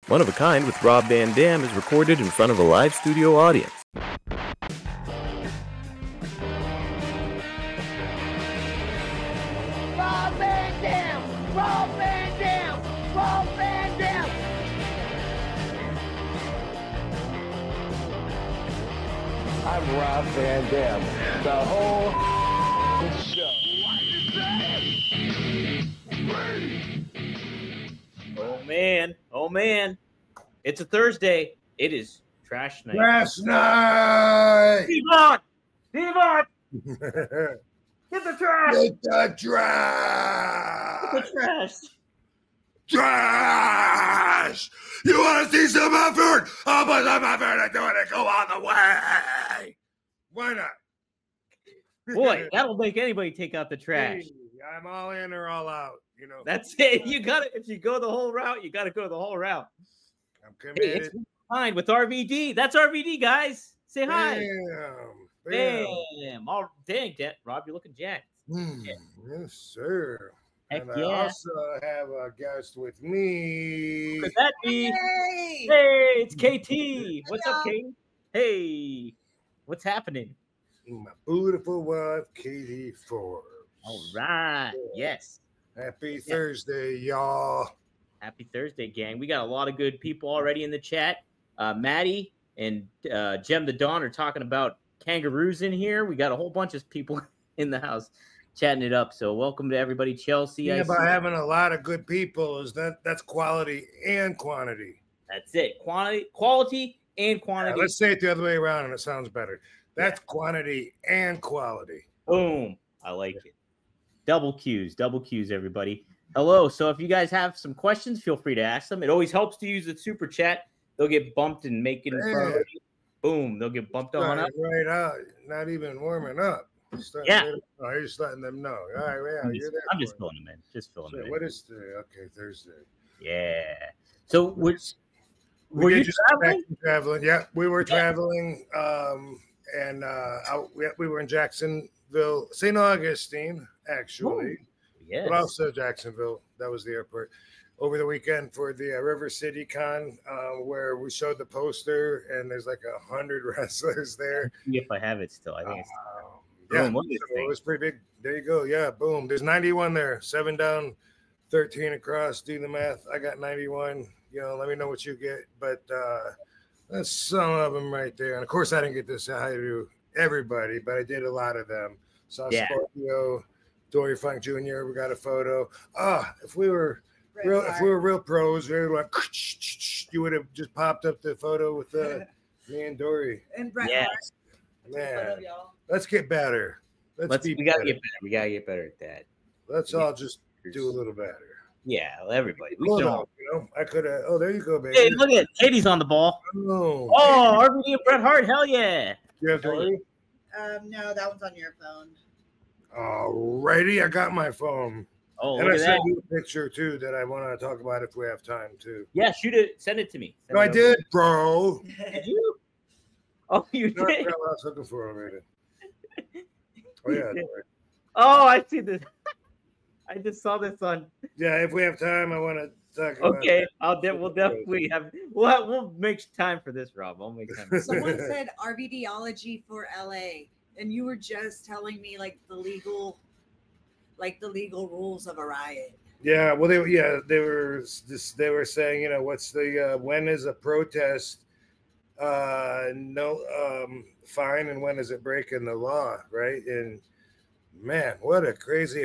One of a Kind with Rob Van Dam is recorded in front of a live studio audience. Rob Van Dam! Rob Van Dam! Rob Van Dam! I'm Rob Van Dam. The whole show. Oh man, it's a Thursday. It is trash night. Trash night! Devon! Get the trash! Get the trash! Get the trash! Trash! You want to see some effort? I'll put some effort into it and go on the way! Why not? Boy, that'll make anybody take out the trash. Hey, I'm all in or all out, you know. That's it. You got to, if you go the whole route, you got to go the whole route. I'm Hey, committed. it's fine with RVD. That's RVD, guys. Say hi. Damn. Oh, dang, Rob, you're looking jacked. Yes, sir. Heck And yeah. I also have a guest with me. Could that be? Hey! Hey, it's KT. What's up, Katie? Hey, what's happening? My beautiful wife, Katie Forbes. All right. Yes. Happy Thursday, y'all. Happy Thursday, gang. We got a lot of good people already in the chat. Maddie and Jem the Dawn are talking about kangaroos in here. We got a whole bunch of people in the house chatting it up. So welcome to everybody. Chelsea. Yeah, by having a lot of good people is that's quality and quantity. That's it. Quality and quantity. Let's say it the other way around and it sounds better. That's quantity and quality. Boom. I like it. Double Qs, everybody. Hello. So if you guys have some questions, feel free to ask them. It always helps to use the super chat. They'll get bumped and make it in front of you. Boom. They'll get bumped on up. Right out. Not even warming up. Yeah. You're just letting them know. All right, yeah, you're there. I'm just filling them in. Just filling them in. What is today? Okay, Thursday. Yeah. So were We you did just traveling? traveling? Yeah, we were traveling. And we were in Jacksonville, St. Augustine, actually. Yes. But also Jacksonville. That was the airport. Over the weekend for the River City Con, where we showed the poster, and there's like 100 wrestlers there. See if I have it still. I think it's Yeah, Boom, what is so it was pretty big. There you go. Yeah, boom. There's 91 there. 7 down, 13 across. Do the math. I got 91. You know, let me know what you get. But that's some of them right there. And of course, I didn't get to say hi to everybody, but I did a lot of them. Saw Scorpio, Dory Funk Jr. We got a photo. If we were real pros, we would like, you would have just popped up the photo with me and Dory. And Brett Yes. Man, let's get better. We gotta get better. We gotta get better at that. Let's all just do a little better. Yeah, everybody. We Hold can on, all. you know, I could have. Oh, there you go, baby. Hey, look at Katie's on the ball. Oh, RVD and Bret Hart. Hell yeah. you have to. No, that one's on your phone. Alrighty, I got my phone. Oh, And look I at that. sent you a picture too that I want to talk about if we have time too. Yeah, shoot it. Send it to me. No, I did, bro. Did you? Oh, you No, I did. forgot what I was looking for already. Oh yeah. Oh, I see this. I just saw this on. Yeah, if we have time, I want to talk about Okay, that. we'll definitely have. We'll make time for this, Rob. I'll make time. Someone said RVDology for LA, and you were just telling me like the legal rules of a riot. Yeah, well, they were saying, you know, what's the when is a protest fine and when is it breaking the law, right? And man, what a crazy!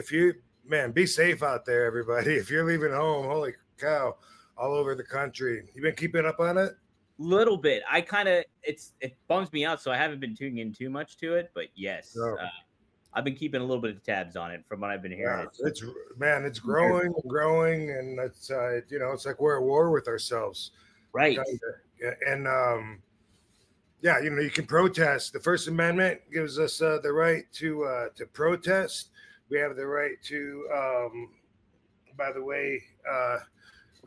Be safe out there, everybody. If you're leaving home, holy cow, all over the country. You been keeping up on it? Little bit. I kind of it bums me out, so I haven't been tuning in too much to it. But yes, I've been keeping a little bit of tabs on it from what I've been hearing. Yeah, it's growing and growing, and it's you know, it's like we're at war with ourselves, Right. And yeah, you know, you can protest. The First Amendment gives us the right to protest. We have the right to. By the way,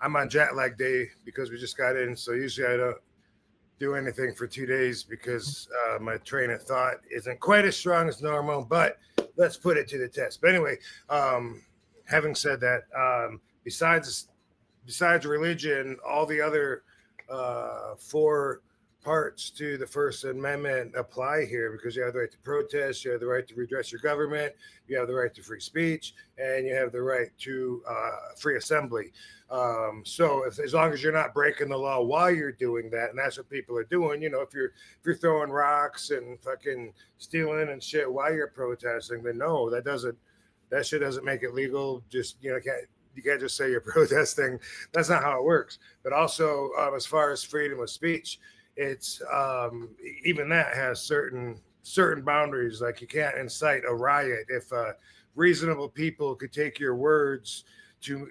I'm on jet lag day because we just got in, so usually I don't do anything for 2 days because my train of thought isn't quite as strong as normal, but let's put it to the test. But anyway, having said that, besides besides religion, all the other four parts to the First Amendment apply here, because you have the right to protest, you have the right to redress your government, you have the right to free speech, and you have the right to free assembly. So as long as you're not breaking the law while you're doing that, and that's what people are doing, you know, if you're throwing rocks and fucking stealing and shit while you're protesting, then no, that shit doesn't make it legal. Just, you know, you can't just say you're protesting. That's not how it works. But also, as far as freedom of speech, it's even that has certain boundaries. Like, you can't incite a riot. If reasonable people could take your words to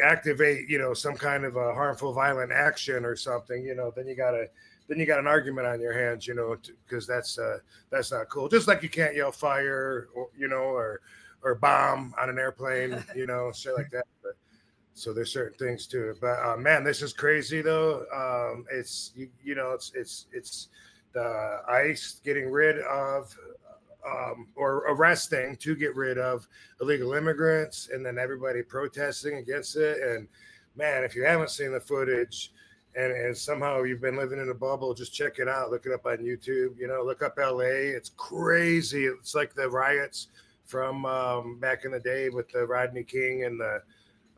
activate, you know, some kind of a harmful, violent action or something, you know, then you got an argument on your hands, you know, because that's not cool. Just like you can't yell fire, or, you know, or bomb on an airplane, you know, shit like that. But so there's certain things to it. But man, this is crazy though. It's it's the ICE getting rid of or arresting to get rid of illegal immigrants, and then everybody protesting against it. And man, if you haven't seen the footage, and somehow you've been living in a bubble, just check it out. Look it up on YouTube. You know, look up LA. It's crazy. It's like the riots from back in the day with the Rodney King and the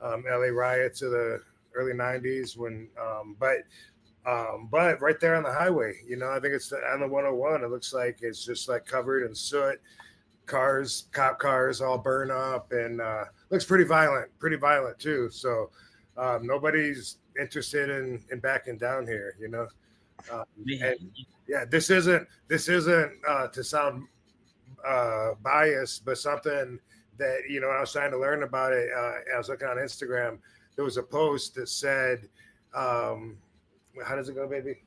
LA riots of the early 90s. But right there on the highway, you know, I think it's on the 101. It looks like it's just like covered in soot. Cop cars all burn up, and looks pretty violent too. So nobody's interested in backing down here, you know. Yeah, this isn't to sound biased, but something that, you know, I was trying to learn about it. I was looking on Instagram. There was a post that said, how does it go, baby?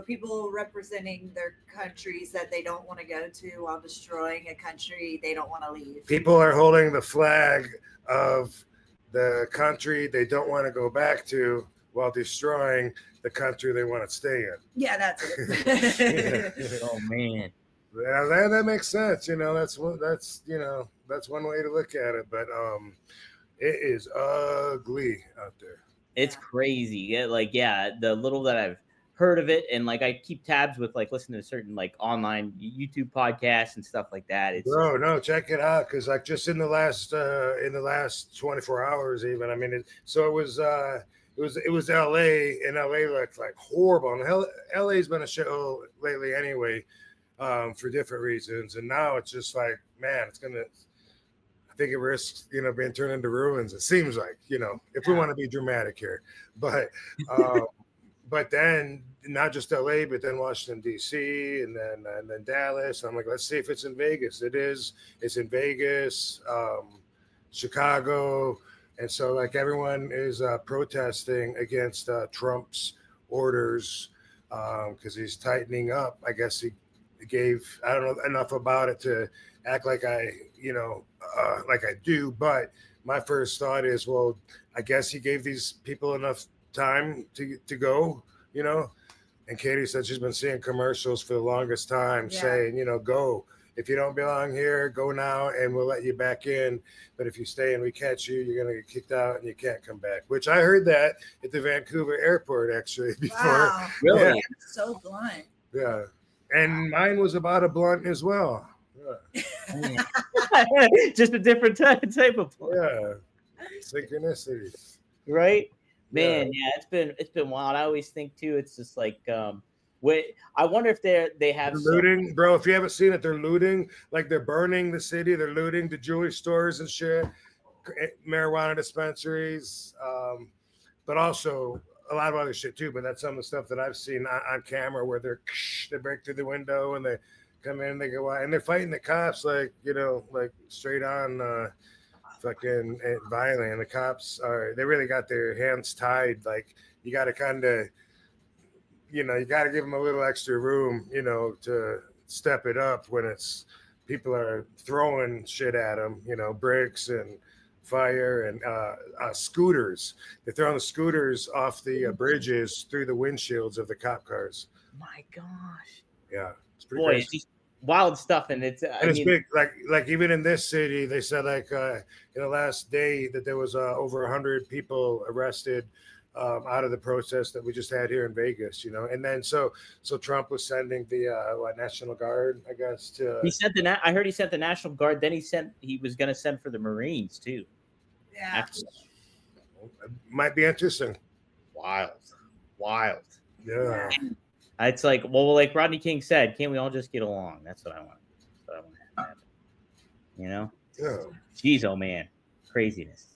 People representing their countries that they don't want to go to while destroying a country they don't want to leave. People are holding the flag of the country they don't want to go back to while destroying the country they want to stay in. Yeah, that's it. Yeah. Oh man, yeah, that makes sense. You know, that's one way to look at it. But it is ugly out there. it's crazy. Yeah, like, yeah, the little that I've heard of it, and like I keep tabs with like listening to certain like online YouTube podcasts and stuff like that. It's Bro, no, check it out, because like just in the last 24 hours, even, I mean, it was LA, and LA looked like horrible. And LA's been a show lately anyway, for different reasons, and now it's just like, man, I think it risks, you know, being turned into ruins. It seems like, you know, if we want to be dramatic here, but but then not just LA, but then Washington D.C. and then Dallas. I'm like, let's see if it's in Vegas. It is. It's in Vegas, Chicago, and so like everyone is protesting against Trump's orders, because he's tightening up. I guess he gave, I don't know enough about it to act like I do, but my first thought is, well, I guess he gave these people enough time to go, you know. And Katie said she's been seeing commercials for the longest time saying, you know, go. If you don't belong here, go now, and we'll let you back in. But if you stay and we catch you, you're going to get kicked out and you can't come back. Which I heard that at the Vancouver airport, actually, before. Wow. Really? Yeah. So blunt. Yeah. And mine was about a blunt as well. Yeah. just a different type of play. Yeah. Synchronicities. Right? Man, yeah, it's been wild. I always think too, it's just like I wonder if they have looting, bro. If you haven't seen it, they're looting, like they're burning the city, they're looting the jewelry stores and shit, marijuana dispensaries, but also a lot of other shit too. But that's some of the stuff that I've seen on camera, where they break through the window and they come in, they go out, and they're fighting the cops, like, you know, like straight on fucking violent. And the cops they really got their hands tied. Like, you got to kind of, you know, you got to give them a little extra room, you know, to step it up when it's people are throwing shit at them, you know, bricks and fire and scooters. They're throwing the scooters off the bridges through the windshields of the cop cars. My gosh. Yeah, it's pretty Boy, crazy. wild stuff, and it's And it's big, like even in this city, they said like in the last day that there was over 100 people arrested out of the protest that we just had here in Vegas, you know. And then so Trump was sending the National Guard, I guess, to. He sent I heard he sent the National Guard. Then he was going to send for the Marines too. Yeah. Might be interesting. Wild. Yeah. It's like, well, like Rodney King said, can't we all just get along? That's what I want. That's what I want to happen. You know? Yeah. Jeez, oh man, craziness.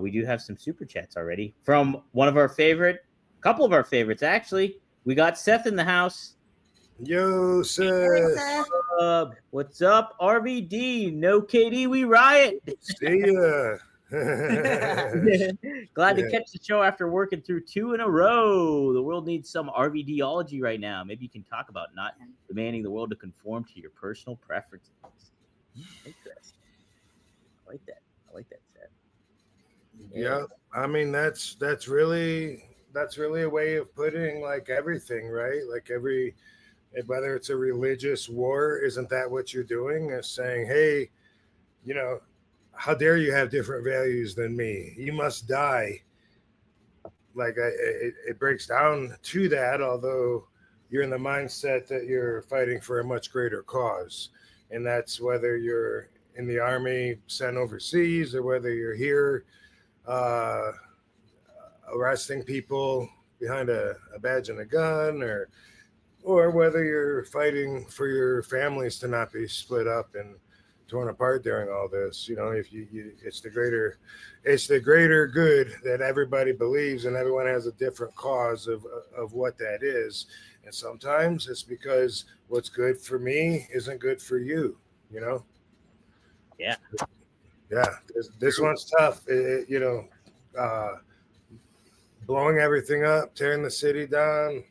We do have some super chats already from one of our couple of our favorites actually. We got Seth in the house. Yo, Seth. What's up, RVD? No KD, we riot. See ya. Glad to catch the show after working through 2 in a row. The world needs some RVDology right now. Maybe you can talk about not demanding the world to conform to your personal preferences. Interesting. I like that, Seth. Yeah, I mean that's really a way of putting like everything, right? Like whether it's a religious war, isn't that what you're doing? Is saying, hey, you know, how dare you have different values than me? You must die. Like it breaks down to that, although you're in the mindset that you're fighting for a much greater cause. And that's whether you're in the army sent overseas or whether you're here arresting people behind a badge and a gun, or whether you're fighting for your families to not be split up and torn apart during all this. You know, if it's the greater good that everybody believes, and everyone has a different cause of what that is. And sometimes it's because what's good for me isn't good for you, you know? Yeah. This one's tough. Blowing everything up, tearing the city down.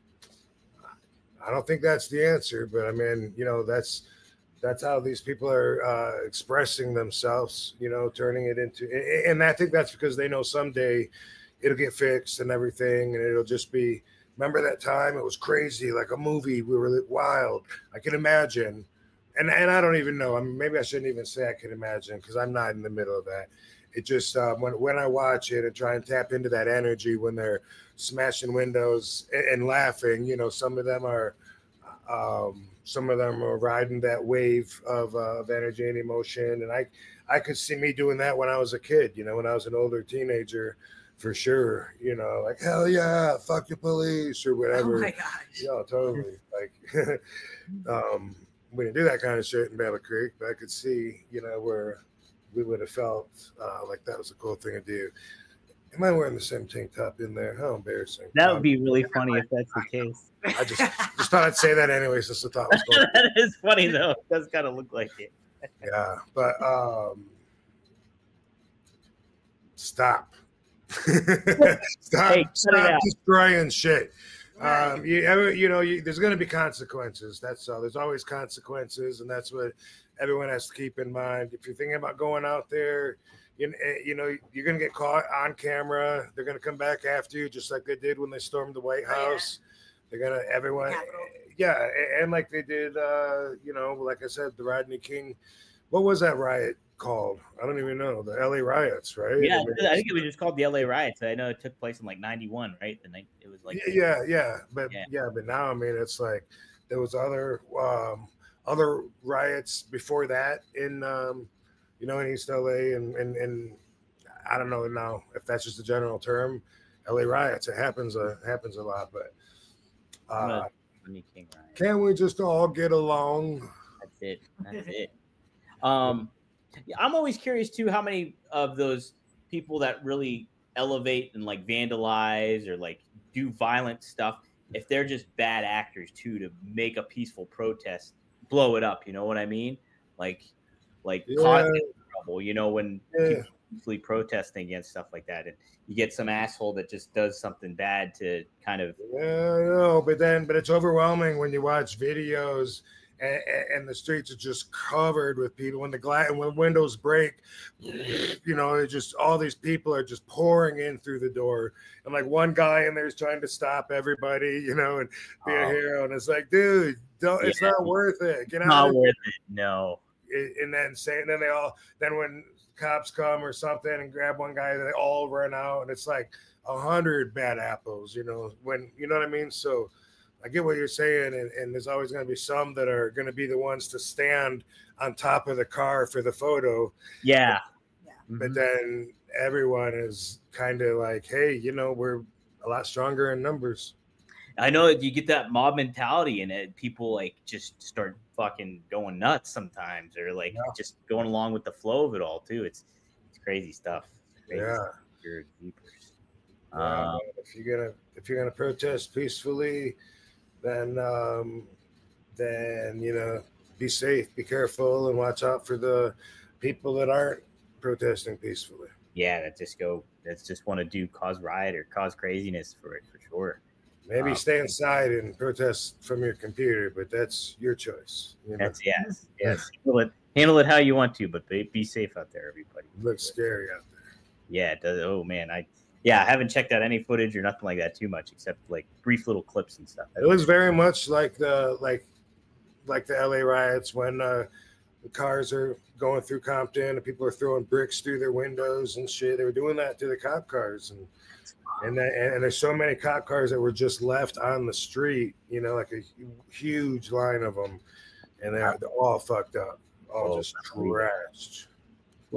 I don't think that's the answer, but I mean, you know, that's how these people are expressing themselves, you know, turning it into, and I think that's because they know someday it'll get fixed and everything, and it'll just be, remember that time? It was crazy, like a movie. We were wild. I can imagine. And I don't even know. I mean, maybe I shouldn't even say I can imagine because I'm not in the middle of that. It just, when I watch it and try and tap into that energy when they're smashing windows and laughing, you know, some of them are riding that wave of energy and emotion. And I could see me doing that when I was a kid, you know, when I was an older teenager, for sure, you know, like, hell yeah, fuck the police or whatever. Oh my gosh. You know, totally. Like, we didn't do that kind of shit in Battle Creek, but I could see, you know, where we would have felt like that was a cool thing to do. Am I wearing the same tank top in there? How embarrassing. That would be really funny if that's the case. I just thought I'd say that anyway, since the thought was cool. That is funny, though. It does kind of look like it. Yeah, but stop. Stop destroying shit. There's going to be consequences. That's all. There's always consequences, and that's what everyone has to keep in mind. If you're thinking about going out there, you know, you're going to get caught on camera. They're going to come back after you, just like they did when they stormed the White House. They're going to, everyone, and like they did, like I said, the Rodney King. What was that riot called? I don't even know. The LA riots, right? Yeah, I think it was just called the LA riots. I know it took place in like 91, right? The night it was like but now I mean it's like there was other riots before that in in East LA and I don't know now if that's just a general term. LA riots. It happens a lot, but can't we just all get along? That's it. I'm always curious too how many of those people that really elevate and like vandalize or like do violent stuff, if they're just bad actors too, to make a peaceful protest, blow it up. You know what I mean? Like causing trouble. You know, when people are peacefully protesting against stuff like that, and you get some asshole that just does something bad to kind of. Yeah, I know, but it's overwhelming when you watch videos and the streets are just covered with people. When the glass and when windows break, you know, it just all these people are just pouring in through the door, and like one guy in there is trying to stop everybody, you know, and be a hero. And it's like, dude, don't, it's not worth it. Get out Not of worth it. No. and then they all when cops come or something and grab one guy, they all run out, and it's like 100 bad apples, you know, when you know what I mean. So I get what you're saying, and there's always going to be some that are going to be the ones to stand on top of the car for the photo. Yeah. But then everyone is kind of like, hey, you know, we're a lot stronger in numbers. I know you get that mob mentality in it. People like just start fucking going nuts sometimes, or like just going along with the flow of it all too. It's crazy stuff. Crazy stuff. You're deepers. If you're gonna protest peacefully, then you know, be safe, be careful, and watch out for the people that aren't protesting peacefully. Yeah, that just want to cause riot or cause craziness for it, for sure. Maybe stay inside and protest from your computer, but that's your choice. You know? That's yes. Handle it how you want to, but be safe out there, everybody. It looks scary out there. Yeah, it does. Oh man, I haven't checked out any footage or nothing like that too much, except like brief little clips and stuff. It looks very much like the LA riots when the cars are going through Compton and people are throwing bricks through their windows and shit. They were doing that to the cop cars, and there's so many cop cars that were just left on the street, you know, like a huge line of them, and they're all fucked up, all just trashed.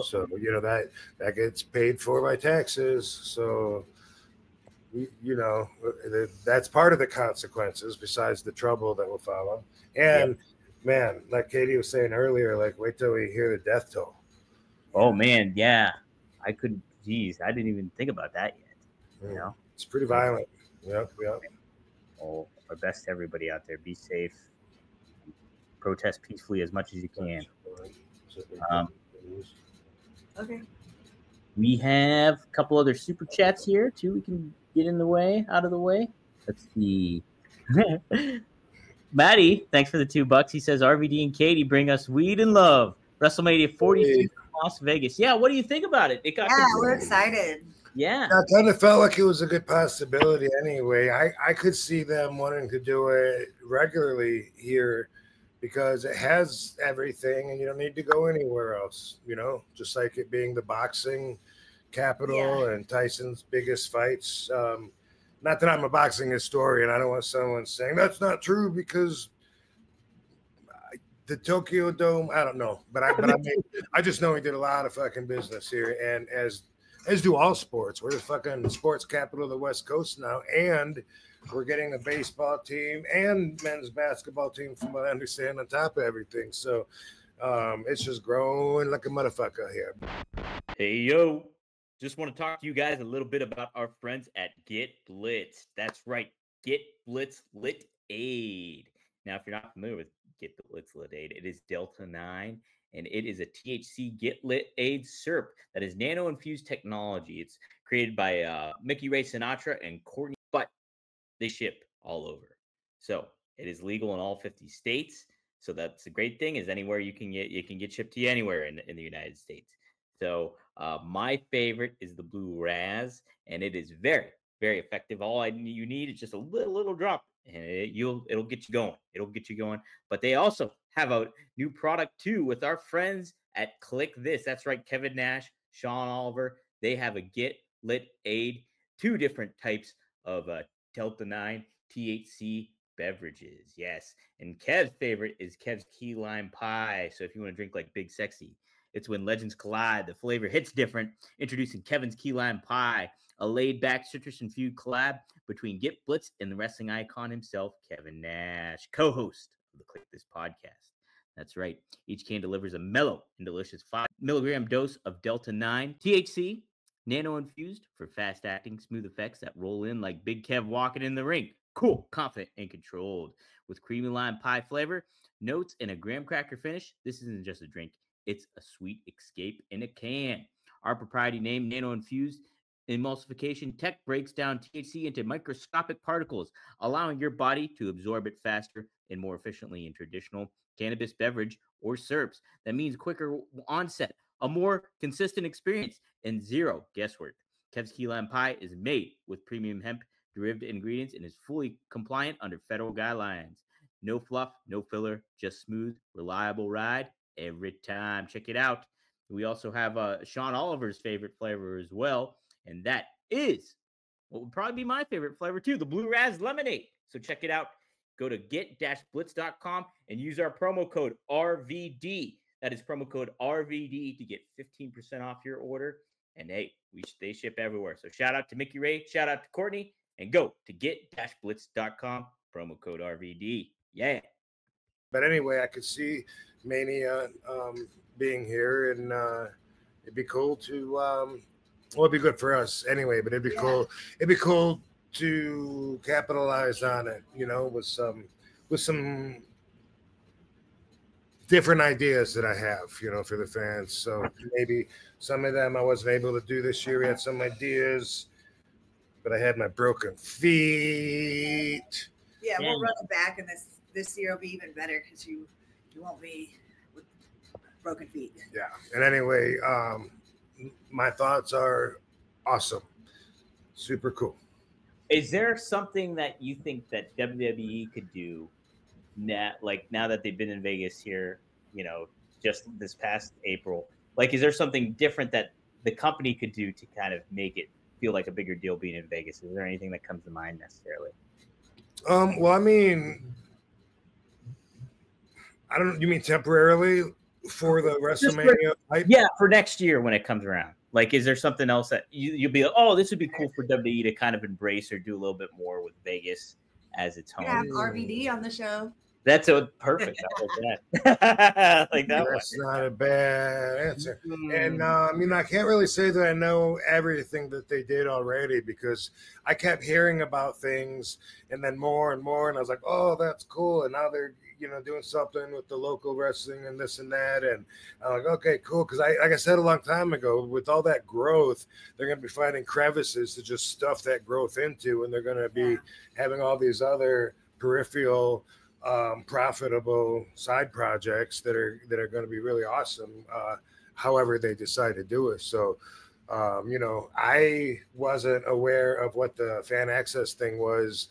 So you know that gets paid for by taxes. So you know that's part of the consequences, besides the trouble that will follow. And man, like Katie was saying earlier, like wait till we hear the death toll. Oh man, yeah, I didn't even think about that yet. You know, it's pretty violent. Yep. Oh, our best to everybody out there. Be safe. Protest peacefully as much as you can. Okay. We have a couple other super chats here too. We can get out of the way. Let's see. Maddie, thanks for the $2. He says RVD and Katie bring us weed and love. WrestleMania 42 Las Vegas. Yeah, what do you think about it? We're excited. Yeah. I kind of felt like it was a good possibility anyway. I could see them wanting to do it regularly here because it has everything and you don't need to go anywhere else, you know, just like it being the boxing capital and Tyson's biggest fights. Not that I'm a boxing historian. I don't want someone saying that's not true because the Tokyo Dome, I don't know. But I just know he did a lot of fucking business here. And as do all sports. We're the fucking sports capital of the West Coast now. And we're getting a baseball team and men's basketball team, from what I understand, on top of everything. So it's just growing like a motherfucker here. Hey, yo. Just want to talk to you guys a little bit about our friends at Get Blitz. That's right. Get Blitz Lit Aid. Now, if you're not familiar with Get Blitz Lit Aid, it is Delta 9, and it is a THC Get Lit Aid syrup that is nano-infused technology. It's created by Mickey Ray Sinatra and Courtney, but they ship all over. So it is legal in all 50 states. So that's the great thing, is anywhere you can get shipped to you anywhere in the United States. So my favorite is the Blue Raz, and it is very, very effective. All you need is just a little drop, and it'll get you going. It'll get you going. But they also have a new product too with our friends at Click This. That's right, Kevin Nash, Sean Oliver. They have a Get Lit Aid, 2 different types of Delta 9 THC beverages. Yes, and Kev's favorite is Kev's Key Lime Pie. So if you want to drink like Big Sexy, it's when legends collide. The flavor hits different. Introducing Kevin's Key Lime Pie, a laid-back citrus-infused collab between Get Blitz and the wrestling icon himself, Kevin Nash, co-host of the Click This podcast. That's right. Each can delivers a mellow and delicious 5-milligram dose of Delta 9 THC, nano-infused for fast-acting, smooth effects that roll in like Big Kev walking in the ring. Cool, confident, and controlled. With creamy lime pie flavor, notes, and a graham cracker finish, this isn't just a drink. It's a sweet escape in a can. Our proprietary name, nano-infused emulsification tech, breaks down THC into microscopic particles, allowing your body to absorb it faster and more efficiently in traditional cannabis beverage, or syrups. That means quicker onset, a more consistent experience, and zero guesswork. Kev's Key Lime Pie is made with premium hemp derived ingredients and is fully compliant under federal guidelines. No fluff, no filler, just smooth, reliable ride every time. Check it out. We also have Sean Oliver's favorite flavor as well, and that is what would probably be my favorite flavor too, the Blue Raz Lemonade. So check it out. Go to get-blitz.com and use our promo code RVD. That is promo code RVD to get 15% off your order. And hey, they ship everywhere. So shout out to Mickey Ray, shout out to Courtney, and go to get-blitz.com, promo code RVD. Yeah. But anyway, I could see Mania being here, and it'd be cool to well, it'd be good for us anyway, but it'd be cool. It'd be cool to capitalize on it, you know, with some different ideas that I have, you know, for the fans. So maybe some of them I wasn't able to do this year. We had some ideas, but I had my broken feet. Yeah, we'll run it back, and this year will be even better because you won't be with broken feet. Yeah. And anyway, my thoughts are awesome. Super cool. Is there something that you think that WWE could do now, like now that they've been in Vegas here, you know, just this past April? Like, is there something different that the company could do to kind of make it feel like a bigger deal being in Vegas? Is there anything that comes to mind necessarily? Well, I mean, I don't. You mean temporarily for the WrestleMania hype? Yeah, for next year when it comes around. Like, is there something else that you'll be like, oh, this would be cool for WWE to kind of embrace or do a little bit more with Vegas as its home? Have RVD on the show. That's perfect. I like that. Like that. That's not a bad answer. And I mean, I can't really say that I know everything that they did already because I kept hearing about things and then more and more, and I was like, oh, that's cool. And now they're, you know, doing something with the local wrestling and this and that. And I'm like, okay, cool. Because like I said a long time ago, with all that growth, they're going to be finding crevices to just stuff that growth into, and they're going to be having all these other peripheral profitable side projects that are going to be really awesome, however they decide to do it. So you know, I wasn't aware of what the fan access thing was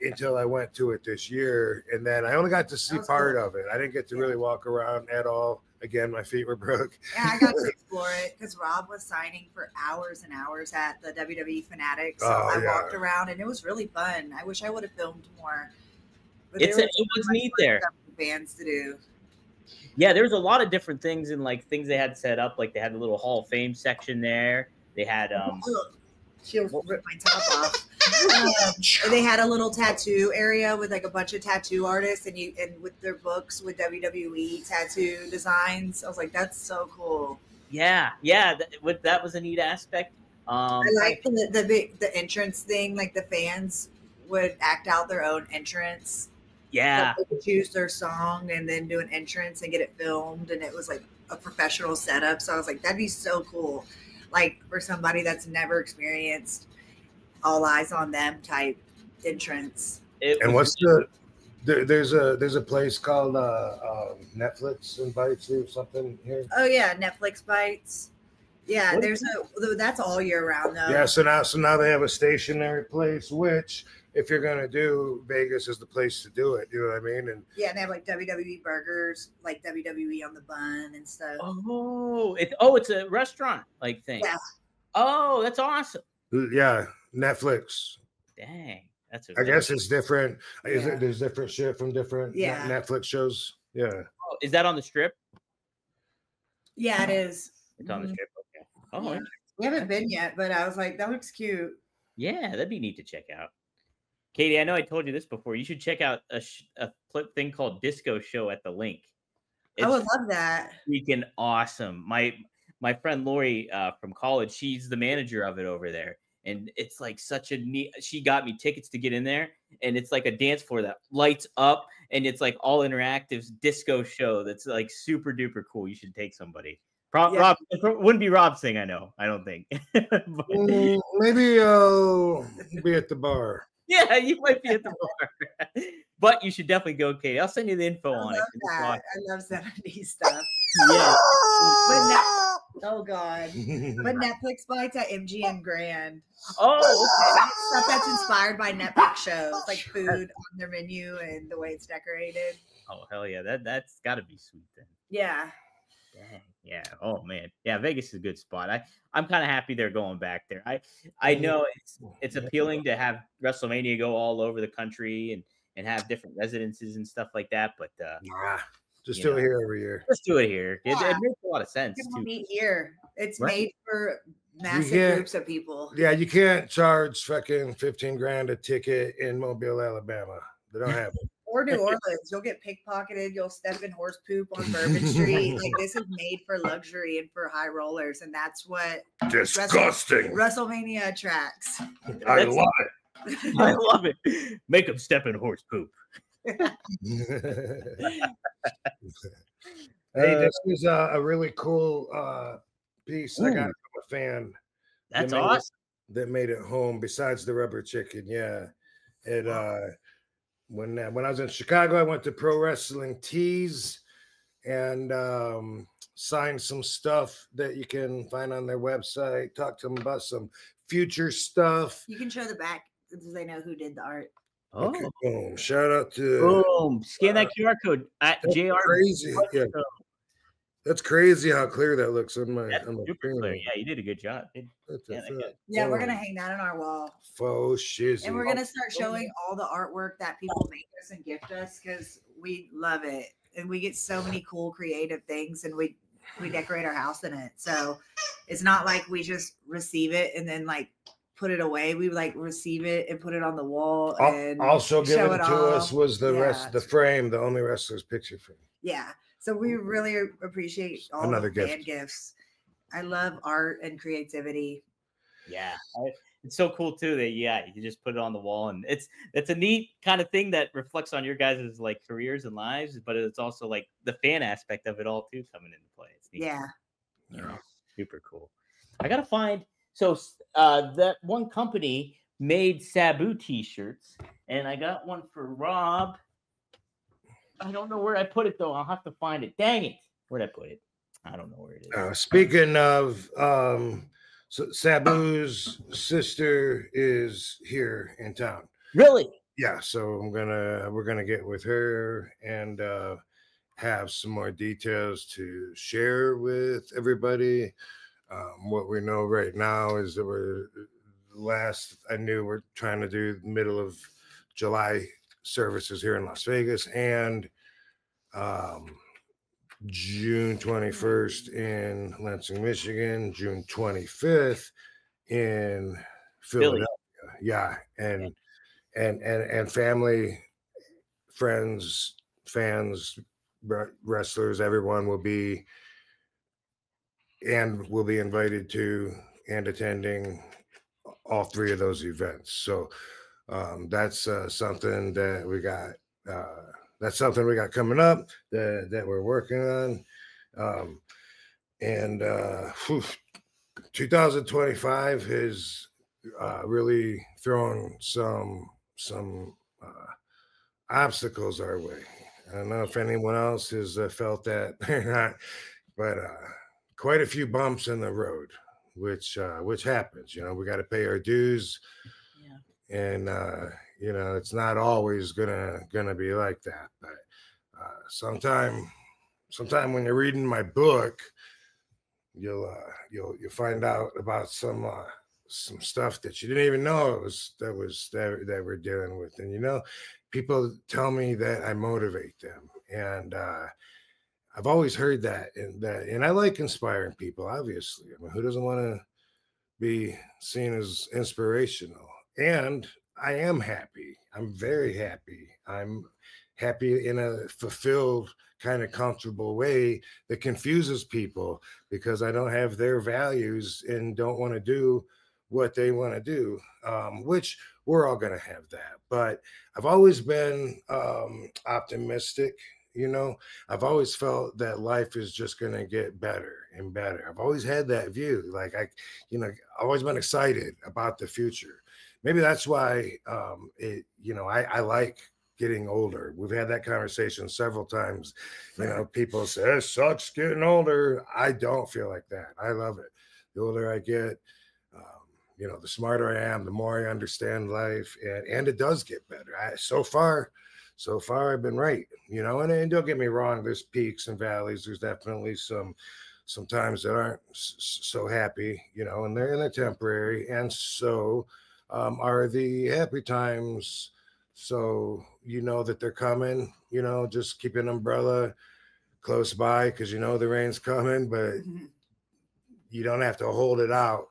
until I went to it this year, and then I only got to see part of it. I didn't get to really walk around at all. Again, my feet were broke. Yeah, I got to explore it because Rob was signing for hours and hours at the WWE Fanatics. So I walked around, and it was really fun. I wish I would have filmed more. But it was neat there. Bands to do. Yeah, there was a lot of different things and like things they had set up. Like they had a little Hall of Fame section there. They had she'll rip my top off. They had a little tattoo area with like a bunch of tattoo artists and with their books with WWE tattoo designs. I was like, that's so cool. Yeah, that was a neat aspect. I like the entrance thing. Like the fans would act out their own entrance. Yeah, like they could choose their song and then do an entrance and get it filmed, and it was like a professional setup. So I was like, that'd be so cool. Like for somebody that's never experienced all eyes on them type entrance. And what's there's a place called Netflix invites you something here. Oh yeah, Netflix bites. Yeah, that's all year round though. Yeah, so now they have a stationary place, which if you're gonna do Vegas is the place to do it. You know what I mean? And yeah, they have like WWE burgers, like WWE on the bun and stuff. It's a restaurant like thing. Yeah. Oh, that's awesome. Yeah, Netflix. Dang, I guess it's different. There's different shit from different Netflix shows. Yeah. Oh, is that on the Strip? Yeah, it is. It's on the Strip. Okay. Oh, yeah. We haven't been yet, but I was like, that looks cute. Yeah, that'd be neat to check out. Katie, I know I told you this before. You should check out a thing called Disco Show at the Link. I would love that. Freaking awesome. My friend Lori from college, she's the manager of it over there. And it's like such a neat, she got me tickets to get in there. And it's like a dance floor that lights up. And it's like all interactive disco show that's like super duper cool. You should take somebody. Rob, it wouldn't be Rob's thing, I know. I don't think. Maybe I'll be at the bar. Yeah, you might be at the bar. but you should definitely go, Katie. I'll send you the info I on love it. that. I love 70s stuff. Yeah. Oh God. But Netflix bites at MGM Grand. Oh, okay. Stuff that's inspired by Netflix shows, like food on their menu and the way it's decorated. Oh, hell yeah. That's got to be sweet then. Yeah. Dang. Yeah. Oh man. Yeah. Vegas is a good spot. I'm kind of happy they're going back there. I know it's appealing to have WrestleMania go all over the country and have different residences and stuff like that. But just do it here every year. Let's do it here. Yeah. It makes a lot of sense You too. meet here. It's Right. made for massive groups of people. Yeah, you can't charge fucking 15 grand a ticket in Mobile, Alabama. They don't have it. Or New Orleans. You'll get pickpocketed. You'll step in horse poop on Bourbon Street. Like, this is made for luxury and for high rollers. And that's what Disgusting. WrestleMania attracts. I love it. I love it. Make them step in horse poop. Hey, this is a really cool piece I got from a fan. That's that made awesome. That made it home. Besides the rubber chicken, yeah. It when I was in Chicago, I went to Pro Wrestling Tees and signed some stuff that you can find on their website. Talk to them about some future stuff. You can show the back so they know who did the art. Oh, Okay, boom. Shout out to boom. Scan that QR code at JR. crazy. Yeah. That's crazy how clear that looks on my That's on my super screen. clear. Yeah, you did a good job. That's Yeah, a that fact. Yeah, we're Boom. gonna hang that on our wall. Faux shizzy. And we're gonna start showing all the artwork that people make us and gift us because we love it. And we get so many cool creative things and we decorate our house in it. So it's not like we just receive it and then like put it away. We like receive it and put it on the wall and Also show given it to us off. was the Yeah. the frame, the only wrestler's picture frame. Yeah. So we really appreciate all Another the fan gift. gifts. I love art and creativity. Yeah. It's so cool too that you can just put it on the wall, and it's a neat kind of thing that reflects on your guys' like careers and lives, but it's also like the fan aspect of it all too coming into play. It's neat. Yeah. You know, super cool. I gotta find that one company made Sabu t-shirts, and I got one for Rob. I don't know where I put it though. I'll have to find it. Dang it. Where'd I put it? I don't know where it is. Speaking of so Sabu's sister is here in town. Really? Yeah, so we're gonna get with her and have some more details to share with everybody. What we know right now is that we're trying to do middle of July services here in Las Vegas and June 21st in Lansing, Michigan, June 25th in Philadelphia. Yeah, and family, friends, fans, wrestlers, everyone will be invited to and attending all three of those events. So that's something that we got. That's something we got coming up that we're working on. 2025 has really thrown some obstacles our way. I don't know if anyone else has felt that or not, but quite a few bumps in the road, which happens. You know, we got to pay our dues, and you know, it's not always gonna be like that. But sometime when you're reading my book, you'll find out about some stuff that you didn't even know that we're dealing with. And you know, people tell me that I motivate them, and I've always heard that, and I like inspiring people. Obviously, I mean, who doesn't want to be seen as inspirational? And I am happy. I'm very happy. I'm happy in a fulfilled, kind of comfortable way that confuses people because I don't have their values and don't want to do what they want to do, which we're all going to have that. But I've always been optimistic. You know, I've always felt that life is just going to get better and better. I've always had that view. Like I've always been excited about the future. Maybe that's why I like getting older. We've had that conversation several times. You know, people say, it sucks getting older. I don't feel like that. I love it. The older I get, you know, the smarter I am, the more I understand life, and it does get better. So far I've been right, you know, and don't get me wrong, there's peaks and valleys. There's definitely some times that aren't so happy, you know, and they're temporary. And so are the happy times. So you know that they're coming, you know, just keep an umbrella close by because you know the rain's coming, but you don't have to hold it out.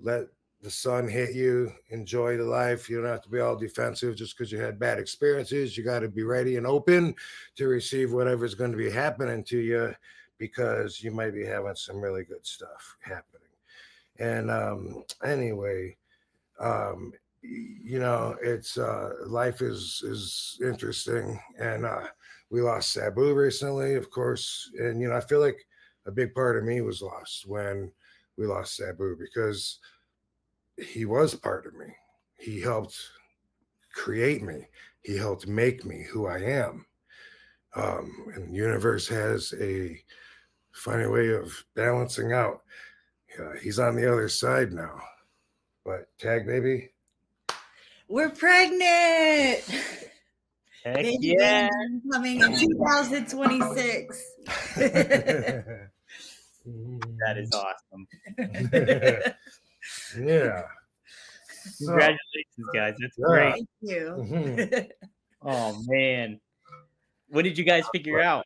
Let the sun hit you, enjoy the life. You don't have to be all defensive just because you had bad experiences. You got to be ready and open to receive whatever's going to be happening to you, because you might be having some really good stuff happening. And anyway, you know, it's life is interesting. And we lost Sabu recently, of course. And, you know, I feel like a big part of me was lost when we lost Sabu, because he was part of me. He helped create me. He helped make me who I am. And the universe has a funny way of balancing out. He's on the other side now. But tag baby, We're pregnant. Heck Baby yeah. Van coming in 2026. That is awesome. Yeah. Congratulations, guys. That's Yeah. great. Thank you. Mhm. Oh, man. When did you guys figure out?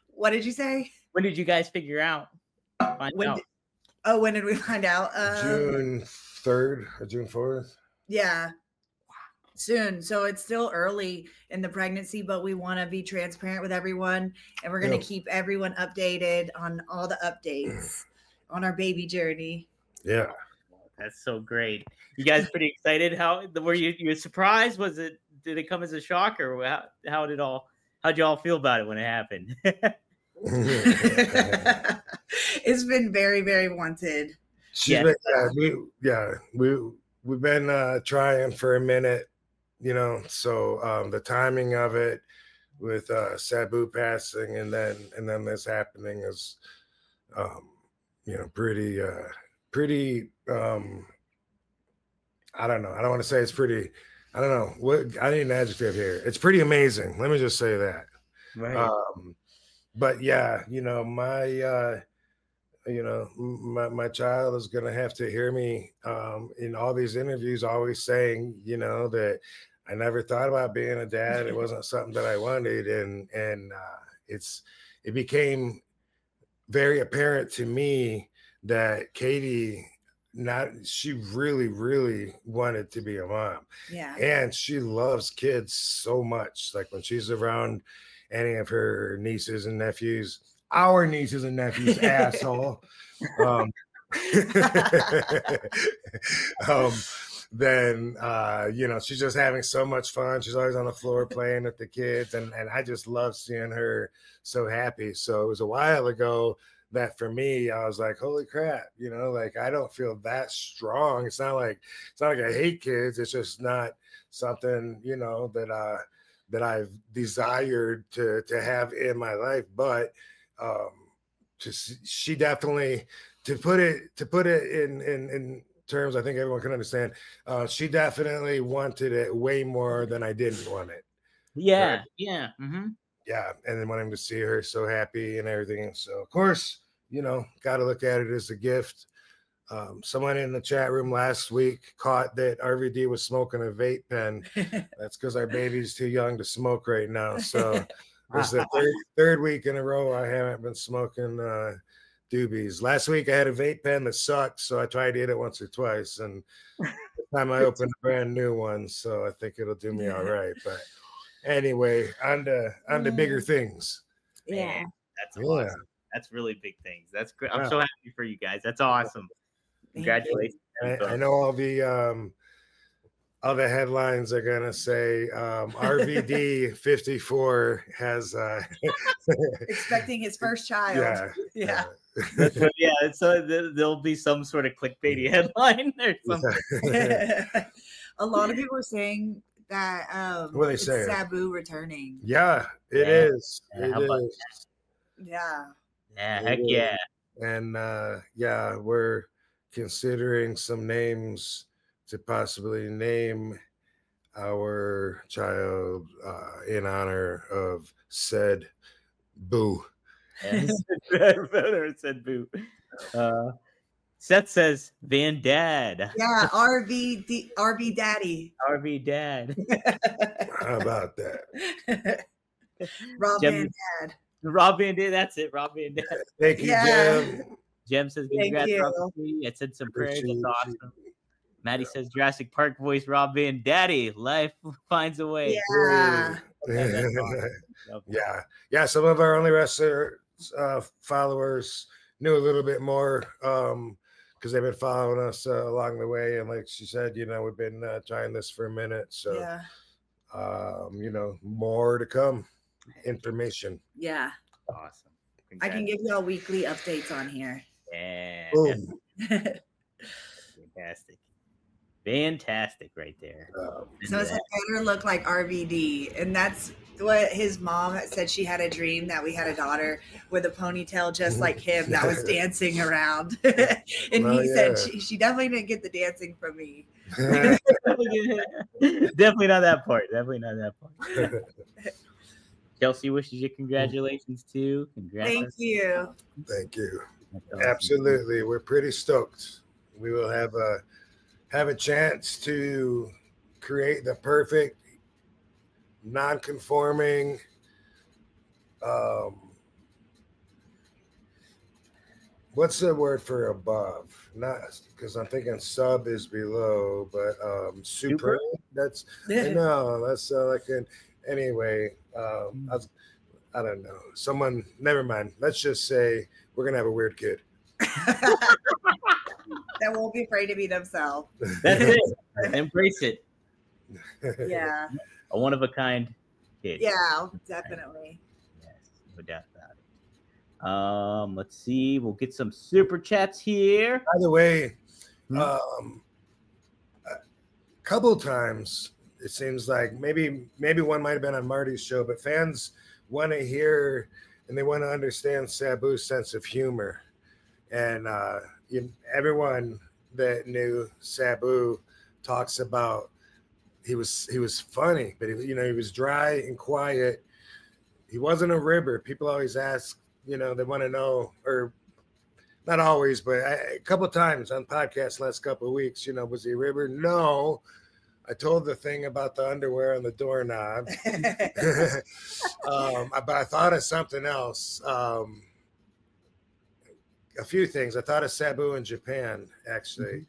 What did you say? When did you guys figure out? Find out. When did we find out? June 3rd or June 4th. Yeah. Soon. So it's still early in the pregnancy, but we want to be transparent with everyone, and we're going to keep everyone updated on all the updates on our baby journey. Yeah. That's so great. You guys pretty excited? How were you surprised? Did it come as a shock, or how'd you all feel about it when it happened? It's been very, very wanted. We've been trying for a minute, you know. So the timing of it with Sabu passing and then this happening is you know, pretty I don't know. I don't want to say it's pretty. I don't know what I need an adjective here. It's pretty amazing. Let me just say that. Right. But yeah, you know, my child is gonna have to hear me in all these interviews always saying, you know, that I never thought about being a dad. It wasn't something that I wanted, and it became very apparent to me that Katie, she really wanted to be a mom. Yeah. And she loves kids so much. Like when she's around any of her nieces and nephews, our nieces and nephews, asshole. Then you know, she's just having so much fun. She's always on the floor playing with the kids, and I just love seeing her so happy. So it was a while ago that for me, I was like, holy crap, you know, like I don't feel that strong. It's not like I hate kids. It's just not something, you know, that I've desired to have in my life. But she definitely, to put it in terms I think everyone can understand, she definitely wanted it way more than I didn't want it. Yeah. Right? Yeah. Mm-hmm. Yeah, and then wanting to see her so happy and everything. And so, of course, you know, got to look at it as a gift. Someone in the chat room last week caught that RVD was smoking a vape pen. That's because our baby's too young to smoke right now. So this is the third week in a row I haven't been smoking doobies. Last week I had a vape pen that sucked, so I tried to hit it once or twice. And this time I opened a brand new one, so I think it'll do me all right. But anyway, on to bigger things. Yeah. That's awesome. That's really big things. That's great. I'm so happy for you guys. That's awesome. Congratulations. I know all the headlines are gonna say RVD 54 has expecting his first child. Yeah. So there'll be some sort of clickbaity headline or something. A lot of people are saying that What are they it's saying? Sabu returning. Yeah, it Yeah. is. Yeah, It how about is. Yeah. Yeah, It heck is. yeah. And yeah, we're considering some names to possibly name our child in honor of said Boo. Yes. It said boo. Seth says Van Dad. Yeah, RV Daddy. RV Dad. How about that? Rob Jem- Van Dad. Rob Van Dad. That's it. Rob Van Dad. Thank you, Yeah. Jim. Jem says Thank congrats, you. Rob. I said some prayers. That's Appreciate awesome. you. Maddie says Jurassic Park voice Rob Van Daddy. Life finds a way. Yeah. That's awesome. Yeah. Yeah. Some of our only wrestler followers knew a little bit more because they've been following us along the way. And like she said, you know, we've been trying this for a minute. So, Yeah. you know, more to come. Information. Yeah. Awesome. I can give y'all weekly updates on here. Yeah. Boom. Fantastic. Fantastic right there. So it's a better look like RVD. And that's what his mom said. She had a dream that we had a daughter with a ponytail just like him that was dancing around. And Oh, he said yeah. she definitely didn't get the dancing from me. Definitely not that part. Definitely not that part. Chelsea wishes you congratulations too. Congrats. Thank you. Thank you. That's awesome. Absolutely. We're pretty stoked. We will have a chance to create the perfect non-conforming what's the word for above? Not because I'm thinking sub is below, but super. That's no, that's like an anyway. I don't know. Someone, never mind. Let's just say we're gonna have a weird kid. That won't be afraid to be themselves. That's it. Embrace it. Yeah. A one of a kind kid. Yeah, definitely. Yes, no doubt about it. Let's see. We'll get some super chats here. By the way, a couple times it seems like maybe one might have been on Marty's show, but fans want to hear and they want to understand Sabu's sense of humor. And everyone that knew Sabu talks about he was funny, but he was dry and quiet. He wasn't a ribber. People always ask, they want to know, or not always, but a couple of times on podcasts last couple of weeks, was he a ribber? No. I told the thing about the underwear on the doorknob. But I thought of something else. A few things. I thought of Sabu in Japan, actually.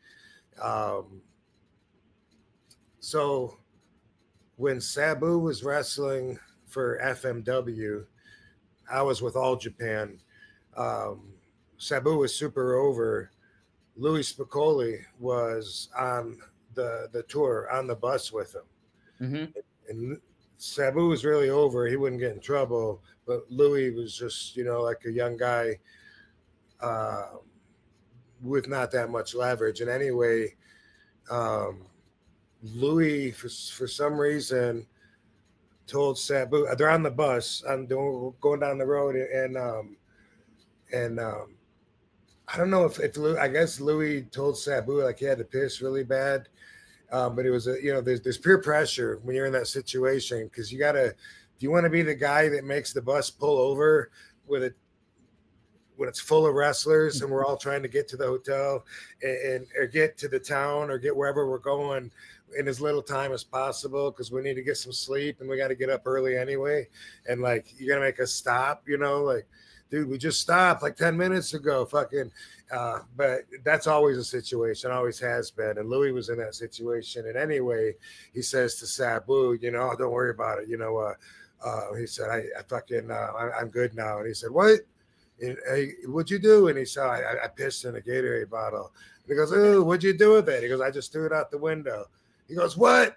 So when Sabu was wrestling for FMW, I was with All Japan. Sabu was super over. Louis Spicoli was on the tour on the bus with him. And Sabu was really over. He wouldn't get in trouble, but Louis was just, like a young guy with not that much leverage. And anyway, Louis, for some reason, told Sabu, they're on the bus, going down the road, and I don't know if Louis, I guess Louis told Sabu like he had to piss really bad. But it was there's peer pressure when you're in that situation, because do you want to be the guy that makes the bus pull over when it's full of wrestlers and we're all trying to get to the hotel or get to the town or get wherever we're going in as little time as possible, because we need to get some sleep and we got to get up early anyway, and like you're gonna make us stop, like, dude, we just stopped like 10 minutes ago, fucking. But that's always a situation, always has been. And Louis was in that situation. And anyway, he says to Sabu, don't worry about it. He said, I'm good now. And he said, what? And, hey, what'd you do? And he said, I pissed in a Gatorade bottle. And he goes, oh, what'd you do with it? He goes, I just threw it out the window. He goes, what?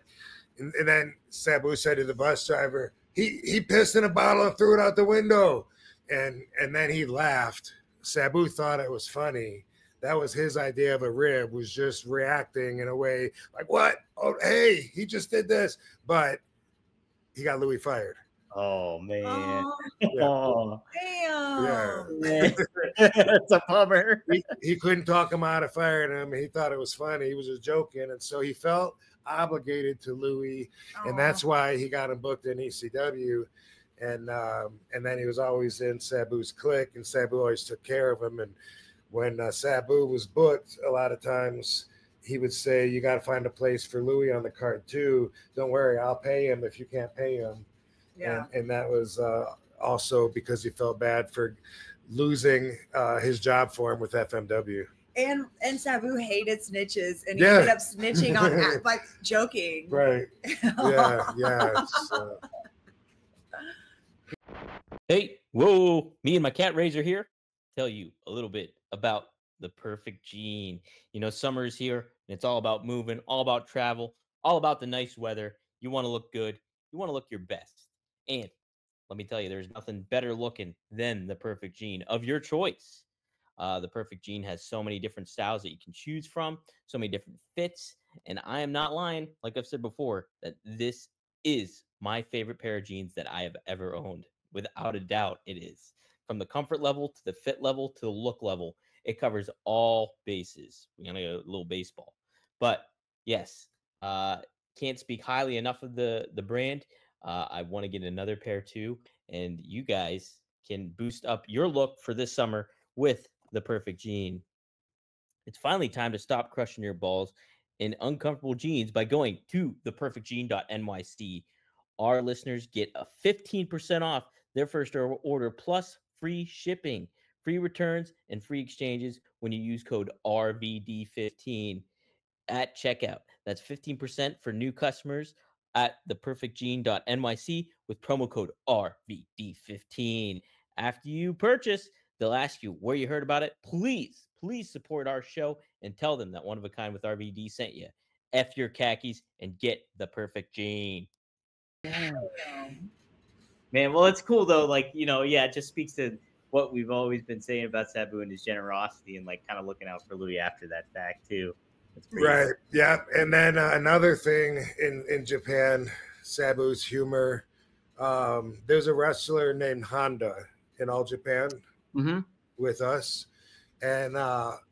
And then Sabu said to the bus driver, he pissed in a bottle and threw it out the window. And then he laughed. Sabu thought it was funny that was his idea of a rib, was just reacting in a way like, what? Oh, hey, he just did this. But he got Louis fired. Oh man. Oh, Yeah. Oh damn. Yeah. man. That's a bummer. He couldn't talk him out of firing him. He thought it was funny. He was just joking. And so he felt obligated to Louis. And that's why he got him booked in ECW. And then he was always in Sabu's clique, and Sabu always took care of him. And when Sabu was booked, a lot of times he would say, you got to find a place for Louis on the card too. Don't worry, I'll pay him if you can't pay him. Yeah. And that was also because he felt bad for losing his job for him with FMW. And Sabu hated snitches, and he ended up snitching on like joking. Right. Yeah. So. Hey, whoa, me and my cat Razor here. Tell you a little bit about the perfect gene. You know, summer is here, and it's all about moving, all about travel, all about the nice weather. You want to look good. You want to look your best. And let me tell you, there's nothing better looking than the perfect gene of your choice. The perfect gene has so many different styles that you can choose from, so many different fits. And I am not lying, like I've said before, that this is my favorite pair of jeans that I have ever owned. Without a doubt, it is. From the comfort level to the fit level to the look level, it covers all bases. We're going to go a little baseball. But yes, can't speak highly enough of the brand. I want to get another pair too. And you guys can boost up your look for this summer with the perfect gene. It's finally time to stop crushing your balls in uncomfortable jeans by going to theperfectgene.nyc. Our listeners get a 15% off their first order plus free shipping, free returns, and free exchanges when you use code RVD15 at checkout. That's 15% for new customers at theperfectgene.nyc with promo code RVD15. After you purchase, they'll ask you where you heard about it. Please support our show and tell them that One of a Kind with RVD sent you. F your khakis and get the perfect gene. Man, well, it's cool though. Like, you know, yeah, it just speaks to what we've always been saying about Sabu and his generosity and like kind of looking out for Louis after that fact too. Right. Cool. Yeah. And then another thing in Japan, Sabu's humor. There's a wrestler named Honda in All Japan with us. And